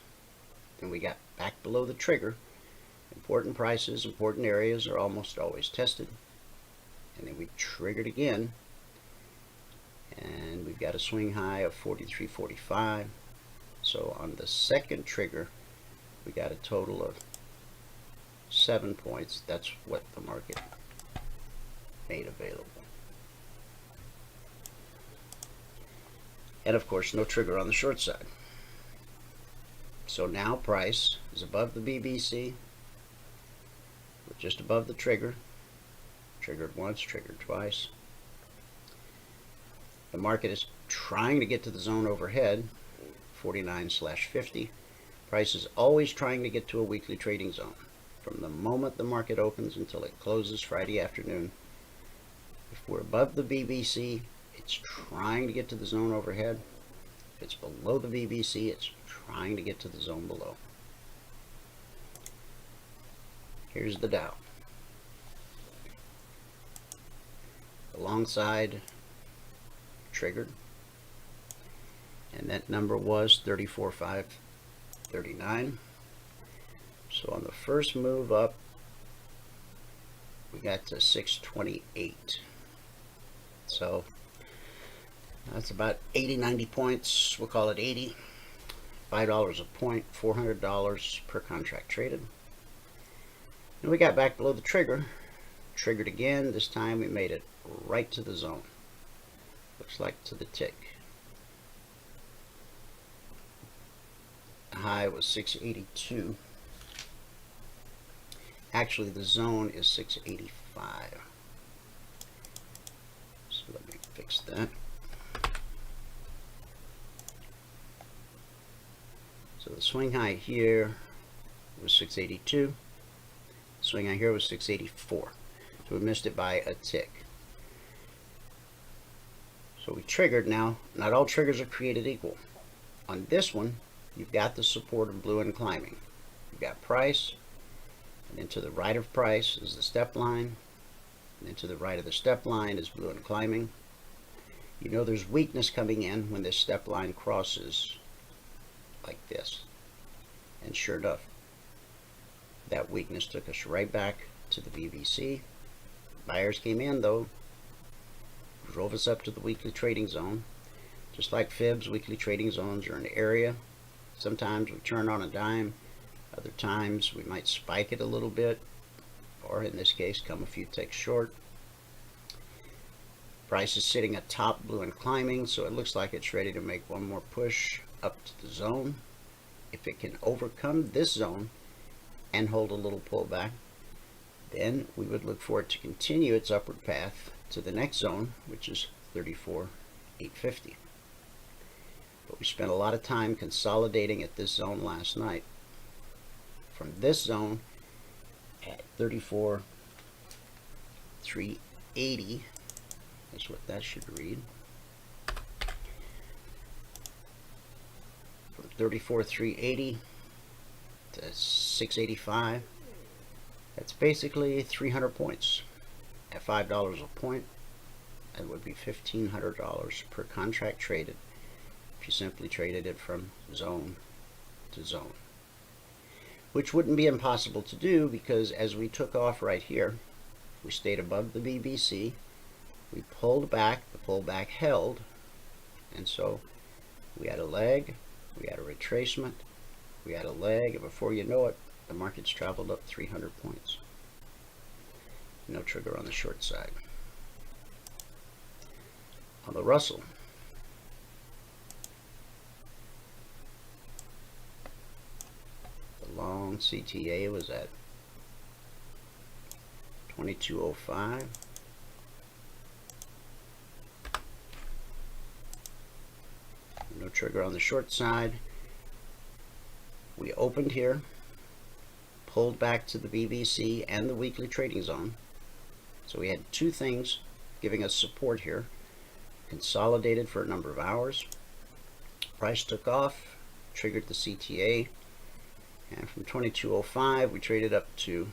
[SPEAKER 5] Then we got back below the trigger. Important prices, important areas are almost always tested. And then we triggered again, and we've got a swing high of 43.45. So on the second trigger, we got a total of 7 points. That's what the market made available. And of course, no trigger on the short side. So now price is above the BBC. We're just above the trigger. Triggered once, triggered twice. The market is trying to get to the zone overhead, 49/50. Price is always trying to get to a weekly trading zone. From the moment the market opens until it closes Friday afternoon, if we're above the BBC, it's trying to get to the zone overhead. If it's below the BBC, it's trying to get to the zone below. Here's the Dow. The long side triggered, and that number was 34.539. So on the first move up, we got to 628. So That's about 80, 90 points. We'll call it 80. $5 a point, $400 per contract traded. And we got back below the trigger. Triggered again. This time we made it right to the zone. Looks like to the tick. The high was 682. Actually, the zone is 685. So let me fix that. So the swing high here was 682. The swing high here was 684. So we missed it by a tick. So we triggered. Now, not all triggers are created equal. On this one, you've got the support of blue and climbing. You've got price, and then to the right of price is the step line, and then to the right of the step line is blue and climbing. You know there's weakness coming in when this step line crosses like this. And sure enough, that weakness took us right back to the BBC. Buyers came in though, drove us up to the weekly trading zone. Just like fibs, weekly trading zones are an area. Sometimes we turn on a dime, other times we might spike it a little bit, or in this case come a few ticks short. Price is sitting atop blue and climbing, so it looks like it's ready to make one more push up to the zone. If it can overcome this zone and hold a little pullback, then we would look for it to continue its upward path to the next zone, which is 34,850. But we spent a lot of time consolidating at this zone last night. From this zone at 34,380, that's what that should read. From 34,380 to 685, that's basically 300 points. At $5 a point, that would be $1,500 per contract traded if you simply traded it from zone to zone. Which wouldn't be impossible to do, because as we took off right here, we stayed above the BBC, we pulled back, the pullback held, and so we had a leg, we had a retracement, we had a leg, and before you know it, the market's traveled up 300 points. No trigger on the short side. On the Russell, the long CTA was at 2205. No trigger on the short side. We opened here, pulled back to the BBC and the weekly trading zone. So we had two things giving us support here. Consolidated for a number of hours. Price took off, triggered the CTA, and from 2205 we traded up to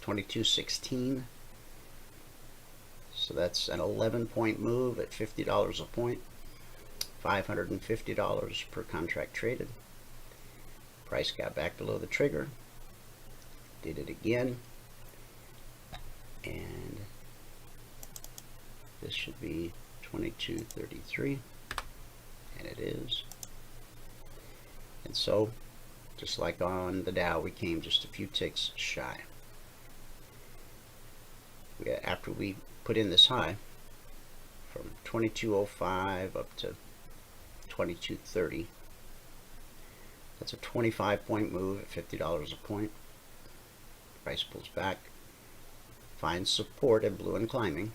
[SPEAKER 5] 2216. So that's an 11-point move at $50 a point, $550 per contract traded. Price got back below the trigger, did it again, and this should be 2233, and it is. And so, just like on the Dow, we came just a few ticks shy. After we put in this high from 2205 up to 2230, that's a 25-point move at $50 a point. Price pulls back, finds support at blue and climbing.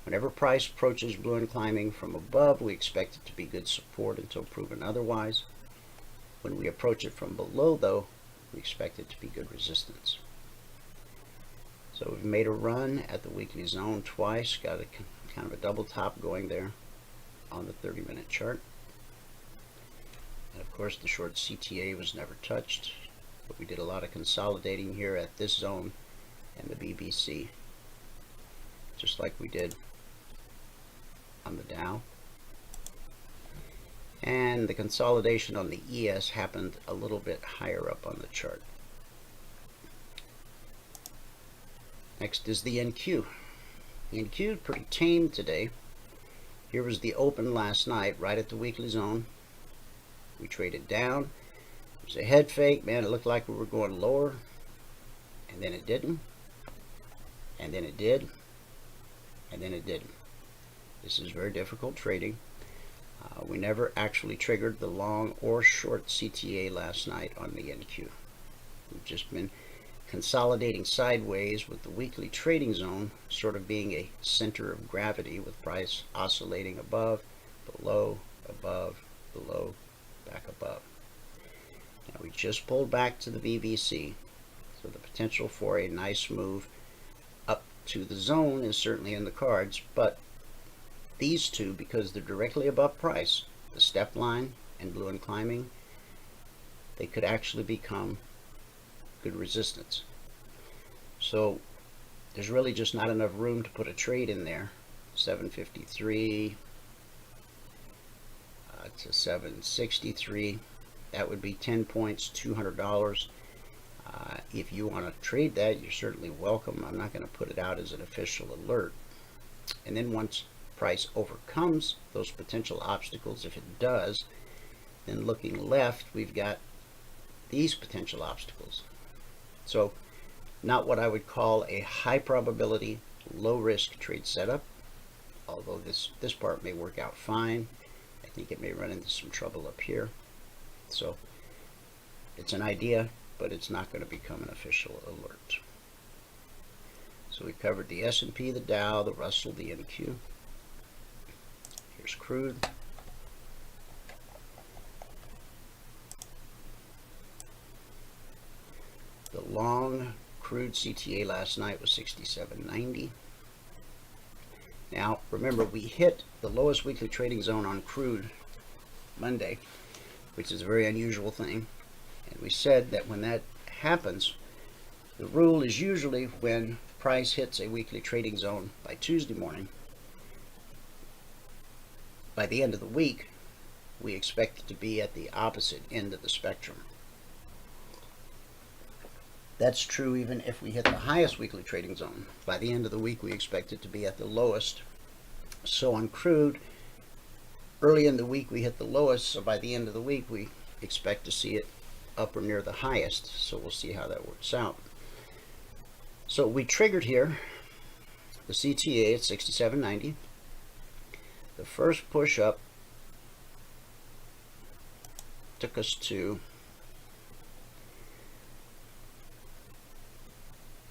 [SPEAKER 5] Whenever price approaches blue and climbing from above, we expect it to be good support until proven otherwise. When we approach it from below, though, we expect it to be good resistance. So we've made a run at the weekly zone twice, got a kind of a double top going there on the 30-minute chart. And of course the short CTA was never touched, but we did a lot of consolidating here at this zone and the BBC, just like we did on the Dow. And the consolidation on the ES happened a little bit higher up on the chart. Next is the NQ. NQ pretty tame today. Here was the open last night, right at the weekly zone. We traded down. It was a head fake, man. It looked like we were going lower, and then it didn't, and then it did, and then it didn't. This is very difficult trading. We never actually triggered the long or short CTA last night on the NQ. We've just been consolidating sideways with the weekly trading zone sort of being a center of gravity, with price oscillating above, below, back above. Now we just pulled back to the VVC, so the potential for a nice move up to the zone is certainly in the cards, but these two, because they're directly above price, the step line and blue and climbing, they could actually become good resistance. So there's really just not enough room to put a trade in there. 753 to 763, that would be 10 points, $200. If you want to trade that, you're certainly welcome. I'm not going to put it out as an official alert. And then once price overcomes those potential obstacles, if it does, then looking left, we've got these potential obstacles. So not what I would call a high probability, low risk trade setup, although this part may work out fine. I think it may run into some trouble up here. So it's an idea, but it's not going to become an official alert. So we covered the S&P, the Dow, the Russell, the NQ. Here's crude. The long crude CTA last night was 67.90. Now remember, we hit the lowest weekly trading zone on crude Monday, which is a very unusual thing, and we said that when that happens, the rule is usually when price hits a weekly trading zone by Tuesday morning, by the end of the week, we expect it to be at the opposite end of the spectrum. That's true even if we hit the highest weekly trading zone. By the end of the week, we expect it to be at the lowest. So on crude, early in the week we hit the lowest, so by the end of the week we expect to see it up or near the highest. So we'll see how that works out. So we triggered here the CTA at 67.90. The first push up took us to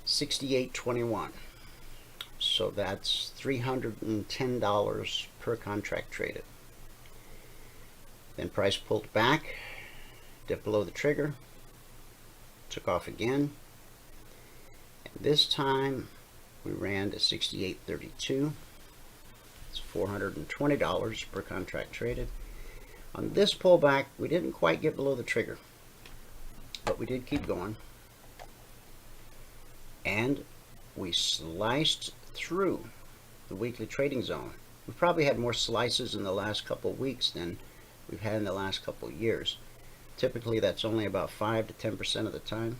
[SPEAKER 5] 68.21. So that's $310 per contract traded. Then price pulled back, dipped below the trigger, took off again, and this time we ran to 68.32. It's $420 per contract traded. On this pullback, we didn't quite get below the trigger, but we did keep going, and we sliced through the weekly trading zone. We've probably had more slices in the last couple of weeks than we've had in the last couple of years. Typically that's only about 5 to 10% of the time.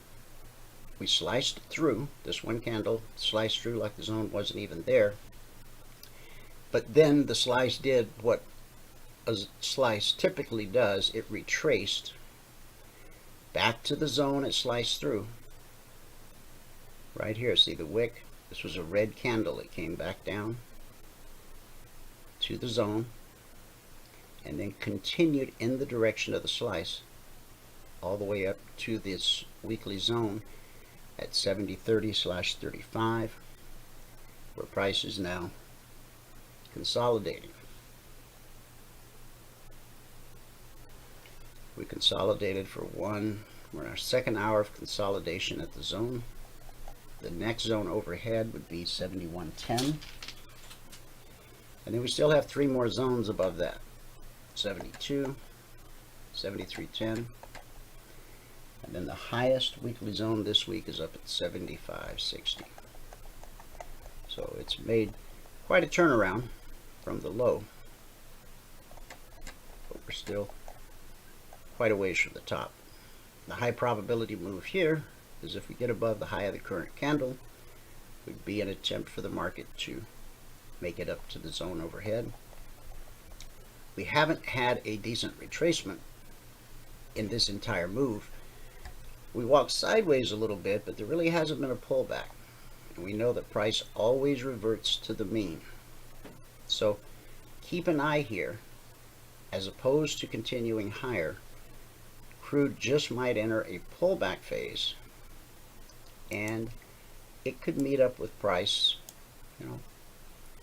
[SPEAKER 5] We sliced through this one candle, sliced through like the zone wasn't even there. But then the slice did what a slice typically does. It retraced back to the zone it sliced through. Right here, see the wick? This was a red candle. It came back down to the zone and then continued in the direction of the slice all the way up to this weekly zone at 70.30/35, where price is now consolidating. We consolidated for one. We're in our second hour of consolidation at the zone. The next zone overhead would be 71.10. And then we still have three more zones above that. 72, 73.10. And then the highest weekly zone this week is up at 75.60. So it's made quite a turnaround from the low, but we're still quite a ways from the top. The high probability move here is if we get above the high of the current candle, would be an attempt for the market to make it up to the zone overhead. We haven't had a decent retracement in this entire move. We walked sideways a little bit, but there really hasn't been a pullback. And we know that price always reverts to the mean. So keep an eye here. As opposed to continuing higher, crude just might enter a pullback phase, and it could meet up with price,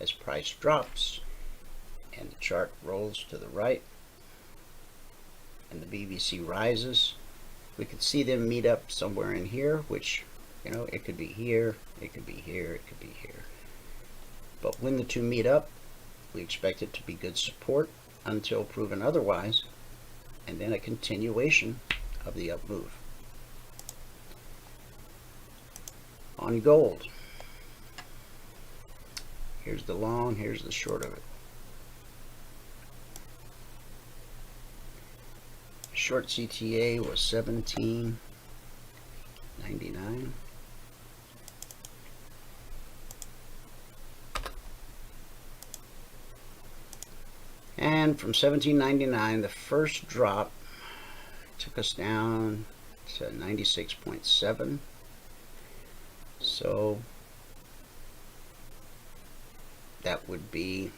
[SPEAKER 5] as price drops and the chart rolls to the right and the BBC rises. We could see them meet up somewhere in here, which, it could be here, it could be here, it could be here. But when the two meet up, we expect it to be good support until proven otherwise, and then a continuation of the up move. On gold, here's the long, here's the short of it. Short CTA was 17.99. And from 17.99, the first drop took us down to 96.7. So that would be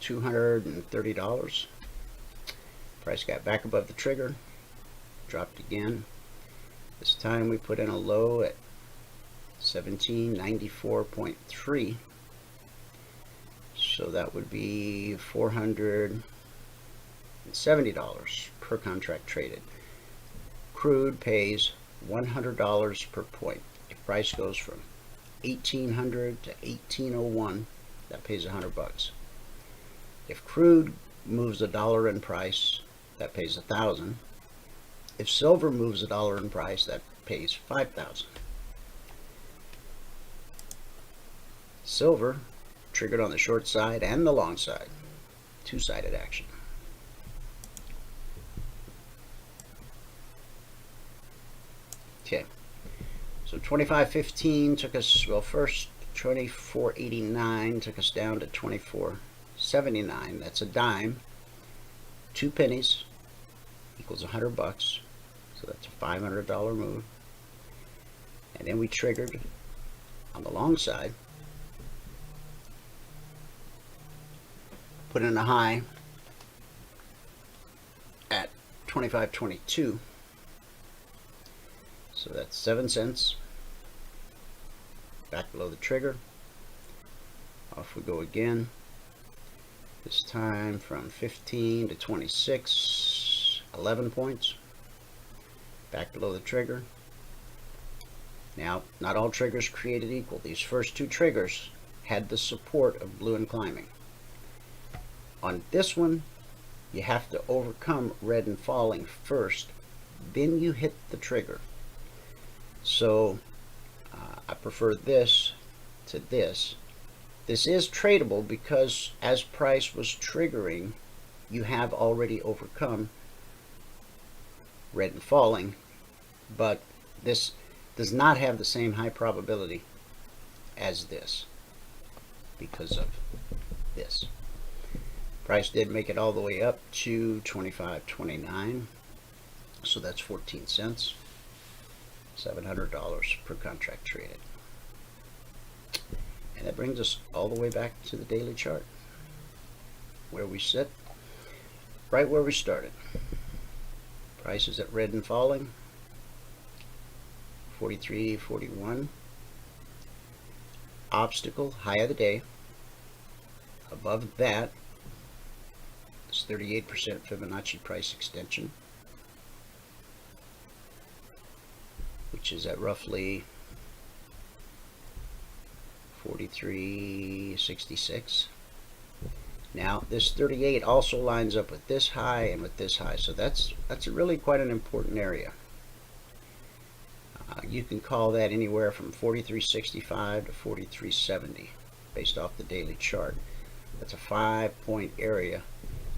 [SPEAKER 5] $230. Price got back above the trigger, dropped again. This time we put in a low at 1794.3. So that would be $470 per contract traded. Crude pays $100 per point. If price goes from 1800 to 1801, that pays $100. If crude moves $1 in price, that pays $1,000. If silver moves $1 in price, that pays $5,000. Silver triggered on the short side and the long side. Two-sided action. Okay, so 25.15 took us, well, first 24.89 took us down to 24.79. That's a dime. 2 pennies equals $100. So that's a $500 move. And then we triggered on the long side, put in a high at 25.22. So that's 7 cents. Back below the trigger. Off we go again. This time from 15 to 26, 11 points. Back below the trigger. Now, not all triggers created equal. These first two triggers had the support of blue and climbing. On this one, you have to overcome red and falling first, then you hit the trigger. So I prefer this to this. This is tradable because as price was triggering, you have already overcome red and falling, but this does not have the same high probability as this because of this. Price did make it all the way up to 25.29, so that's 14 cents. $700 per contract traded. And that brings us all the way back to the daily chart, where we sit, right where we started. Price is at red and falling, 43.41. Obstacle, high of the day. Above that is 38% Fibonacci price extension, which is at roughly 43.66. Now this 38 also lines up with this high and with this high, so that's really quite an important area. You can call that anywhere from 43.65 to 43.70 based off the daily chart. That's a 5-point area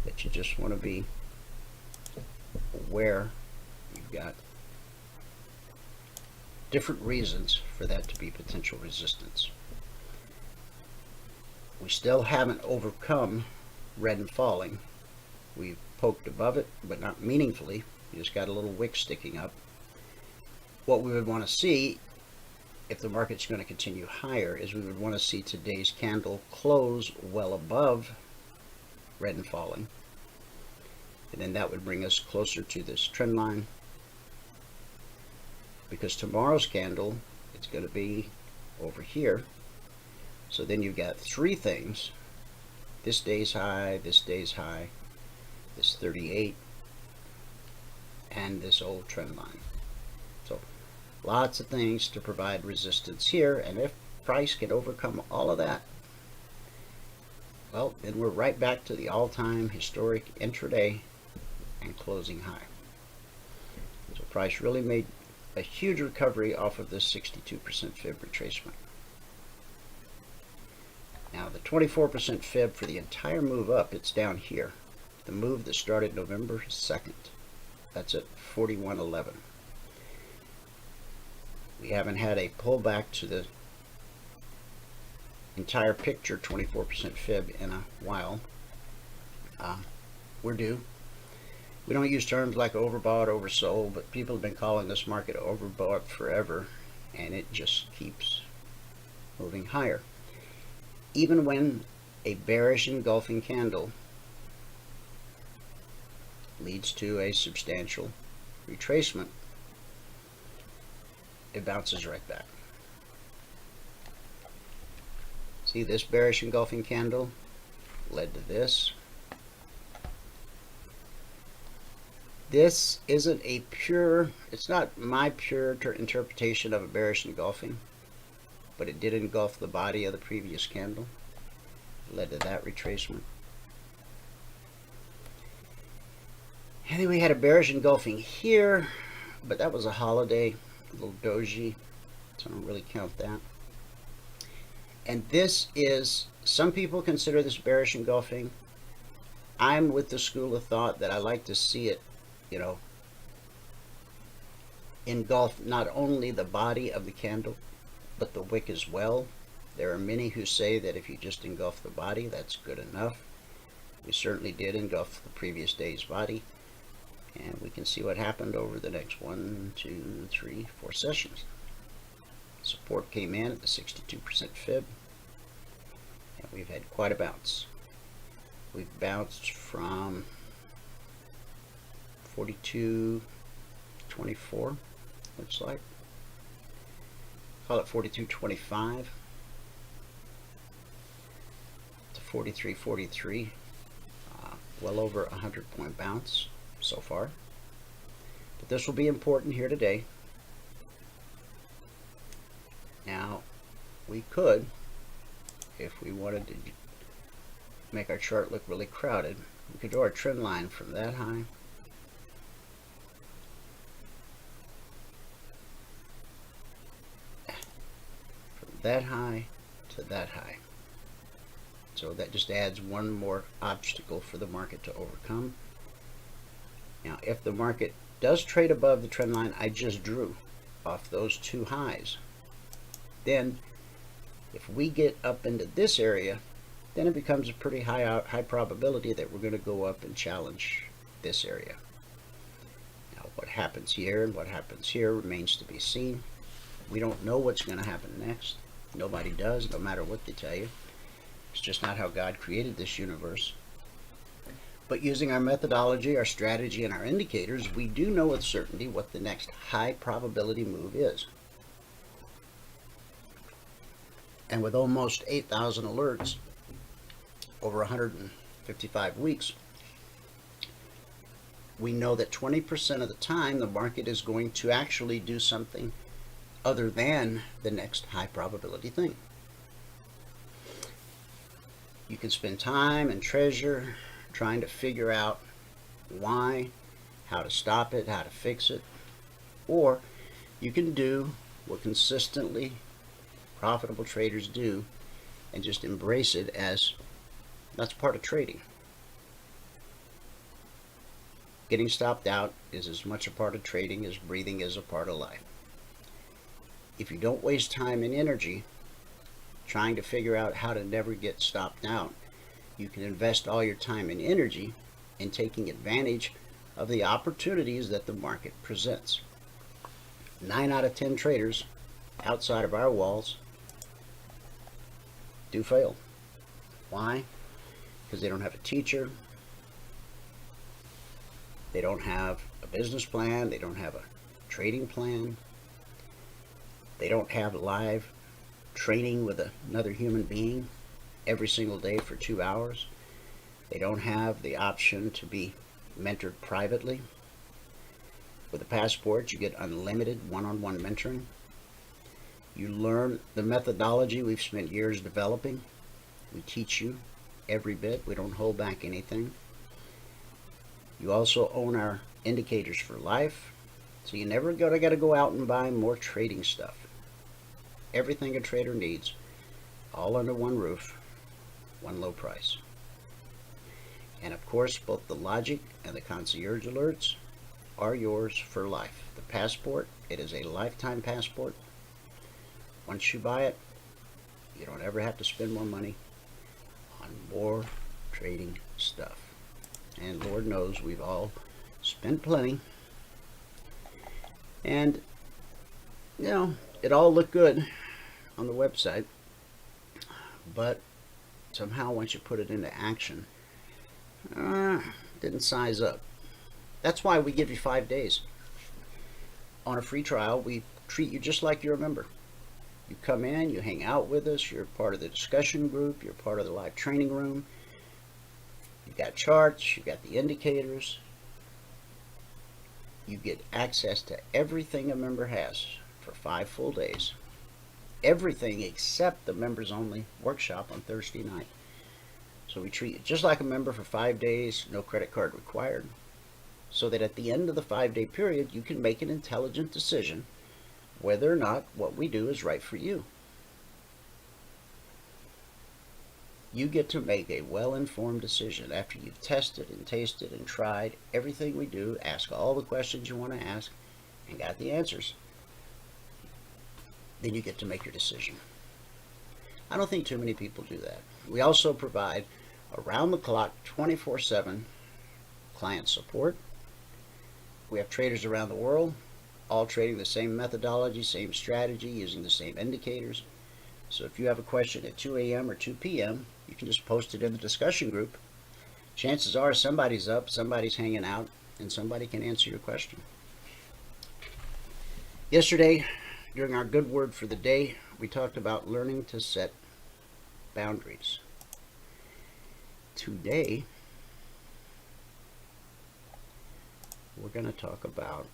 [SPEAKER 5] that you just want to be aware. You've got different reasons for that to be potential resistance. We still haven't overcome red and falling. We've poked above it, but not meaningfully. You just got a little wick sticking up. What we would want to see, if the market's going to continue higher, is we would want to see today's candle close well above red and falling. And then that would bring us closer to this trend line. Because tomorrow's candle, it's going to be over here. So then you've got three things. This day's high, this 38, and this old trend line. So lots of things to provide resistance here, and if price can overcome all of that, well, then we're right back to the all-time historic intraday and closing high. So price really made a huge recovery off of this 62% fib retracement. Now the 24% fib for the entire move up, it's down here. The move that started November 2nd. That's at 41.11. We haven't had a pullback to the entire picture 24% fib in a while. We're due. We don't use terms like overbought, oversold, but people have been calling this market overbought forever, and it just keeps moving higher. Even when a bearish engulfing candle leads to a substantial retracement, it bounces right back. See, this bearish engulfing candle led to this. This isn't a pure, it's not my pure interpretation of a bearish engulfing, but it did engulf the body of the previous candle. It led to that retracement. And then we had a bearish engulfing here, but that was a holiday, a little doji, so I don't really count that. And this is, some people consider this bearish engulfing. I'm with the school of thought that I like to see it, you know, engulf not only the body of the candle, but the wick as well. There are many who say that if you just engulf the body, that's good enough. We certainly did engulf the previous day's body, and we can see what happened over the next 1, 2, 3, 4 sessions. Support came in at the 62% fib, and we've had quite a bounce. We've bounced from 42.24, looks like. Call it 42.25 to 43.43. Well over a 100-point bounce so far. But this will be important here today. Now, we could, if we wanted to make our chart look really crowded, we could draw a trend line from that high that high to that high. So that just adds one more obstacle for the market to overcome. Now, if the market does trade above the trend line I just drew off those two highs, then if we get up into this area, then it becomes a pretty high probability that we're going to go up and challenge this area. Now, what happens here and what happens here remains to be seen. We don't know what's going to happen next. Nobody does, no matter what they tell you. It's just not how God created this universe. But using our methodology, our strategy, and our indicators, we do know with certainty what the next high probability move is. And with almost 8,000 alerts over 155 weeks, we know that 20% of the time the market is going to actually do something other than the next high probability thing. You can spend time and treasure trying to figure out why, how to stop it, how to fix it, or you can do what consistently profitable traders do and just embrace it as that's part of trading. Getting stopped out is as much a part of trading as breathing is a part of life. If you don't waste time and energy trying to figure out how to never get stopped out. You can invest all your time and energy in taking advantage of the opportunities that the market presents. 9 out of 10 traders outside of our walls do fail. Why? Because they don't have a teacher, they don't have a business plan, they don't have a trading plan, they don't have live training with another human being every single day for 2 hours. They don't have the option to be mentored privately. With a passport, you get unlimited one-on-one mentoring. You learn the methodology we've spent years developing. We teach you every bit. We don't hold back anything. You also own our indicators for life, so you never got to go out and buy more trading stuff. Everything a trader needs, all under one roof, one low price. And of course, both the logic and the concierge alerts are yours for life. The passport, it is a lifetime passport. Once you buy it, you don't ever have to spend more money on more trading stuff. And Lord knows we've all spent plenty. And, you know, it all looked good on the website, but somehow once you put it into action, didn't size up. That's why we give you 5 days. On a free trial, we treat you just like you're a member. You come in, you hang out with us, you're part of the discussion group, you're part of the live training room. You've got charts, you've got the indicators. You get access to everything a member has for 5 full days. Everything except the members only workshop on Thursday night. So we treat you just like a member for 5 days, no credit card required, so that at the end of the 5-day period, you can make an intelligent decision whether or not what we do is right for you. You get to make a well-informed decision after you've tested and tasted and tried everything we do, ask all the questions you want to ask, and got the answers. Then you get to make your decision. I don't think too many people do that. We also provide around-the-clock, 24/7 client support. We have traders around the world, all trading the same methodology, same strategy, using the same indicators. So if you have a question at 2 a.m. or 2 p.m., you can just post it in the discussion group. Chances are somebody's up, somebody's hanging out, and somebody can answer your question. Yesterday, during our good word for the day, we talked about learning to set boundaries. Today, we're going to talk about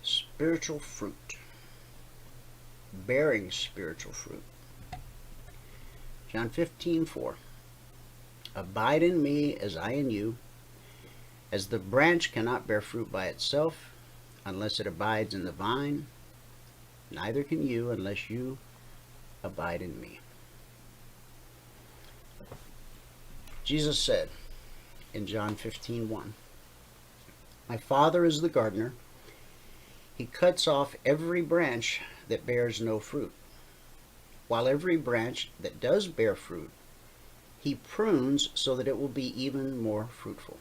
[SPEAKER 5] spiritual fruit, bearing spiritual fruit. John 15:4. Abide in me as I in you, as the branch cannot bear fruit by itself unless it abides in the vine, neither can you unless you abide in me. Jesus said in John 15:1, my Father is the gardener. He cuts off every branch that bears no fruit, while every branch that does bear fruit, he prunes so that it will be even more fruitful.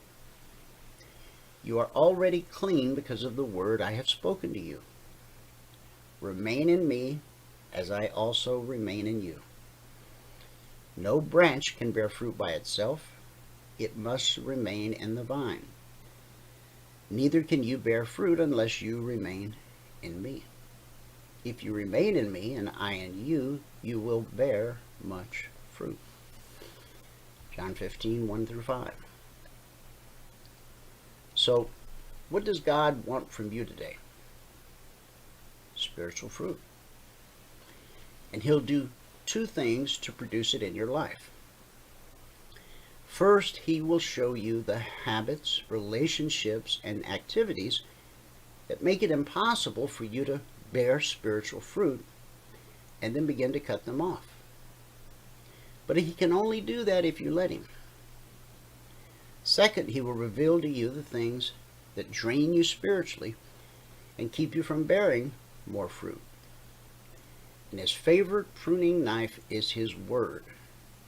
[SPEAKER 5] You are already clean because of the word I have spoken to you. Remain in me as I also remain in you. No branch can bear fruit by itself. It must remain in the vine. Neither can you bear fruit unless you remain in me. If you remain in me and I in you, you will bear much fruit. John 15:1-5. So, what does God want from you today? Spiritual fruit. And he'll do 2 things to produce it in your life. First, he will show you the habits, relationships, and activities that make it impossible for you to bear spiritual fruit, and then begin to cut them off. But he can only do that if you let him. Second, he will reveal to you the things that drain you spiritually and keep you from bearing more fruit. And his favorite pruning knife is his word,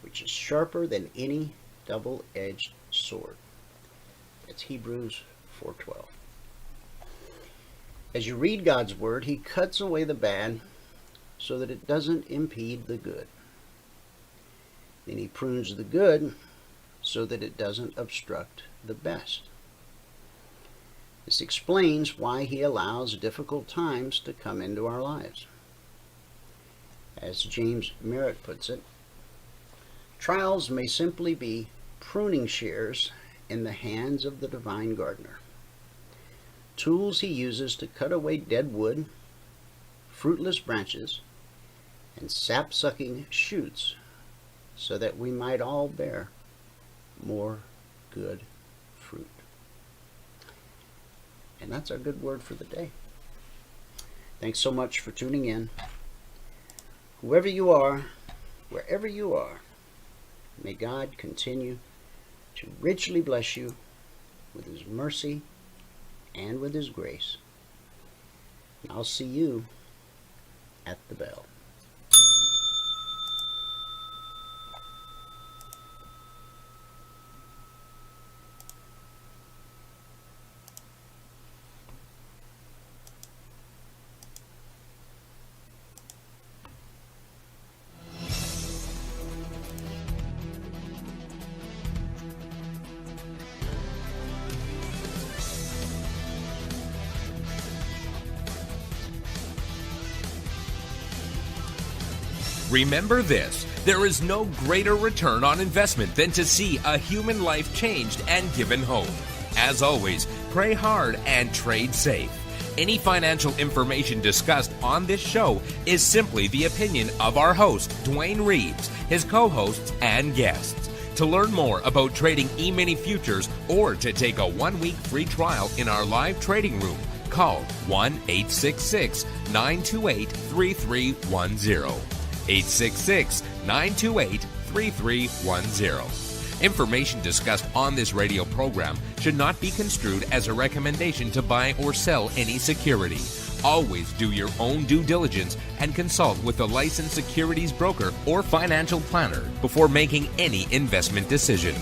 [SPEAKER 5] which is sharper than any double-edged sword. That's Hebrews 4:12. As you read God's word, he cuts away the bad so that it doesn't impede the good. Then he prunes the good so that it doesn't obstruct the best. This explains why he allows difficult times to come into our lives. As James Merritt puts it, trials may simply be pruning shears in the hands of the divine gardener. Tools he uses to cut away dead wood, fruitless branches, and sap-sucking shoots so that we might all bear more good fruit. And that's our good word for the day. Thanks so much for tuning in. Whoever you are, wherever you are, may God continue to richly bless you with his mercy and with his grace. And I'll see you at the bell.
[SPEAKER 1] Remember this, there is no greater return on investment than to see a human life changed and given hope. As always, pray hard and trade safe. Any financial information discussed on this show is simply the opinion of our host, Dwayne Reeves, his co-hosts, and guests. To learn more about trading E-mini futures or to take a 1-week free trial in our live trading room, call 1-866-928-3310. 866-928-3310. Information discussed on this radio program should not be construed as a recommendation to buy or sell any security. Always do your own due diligence and consult with a licensed securities broker or financial planner before making any investment decision.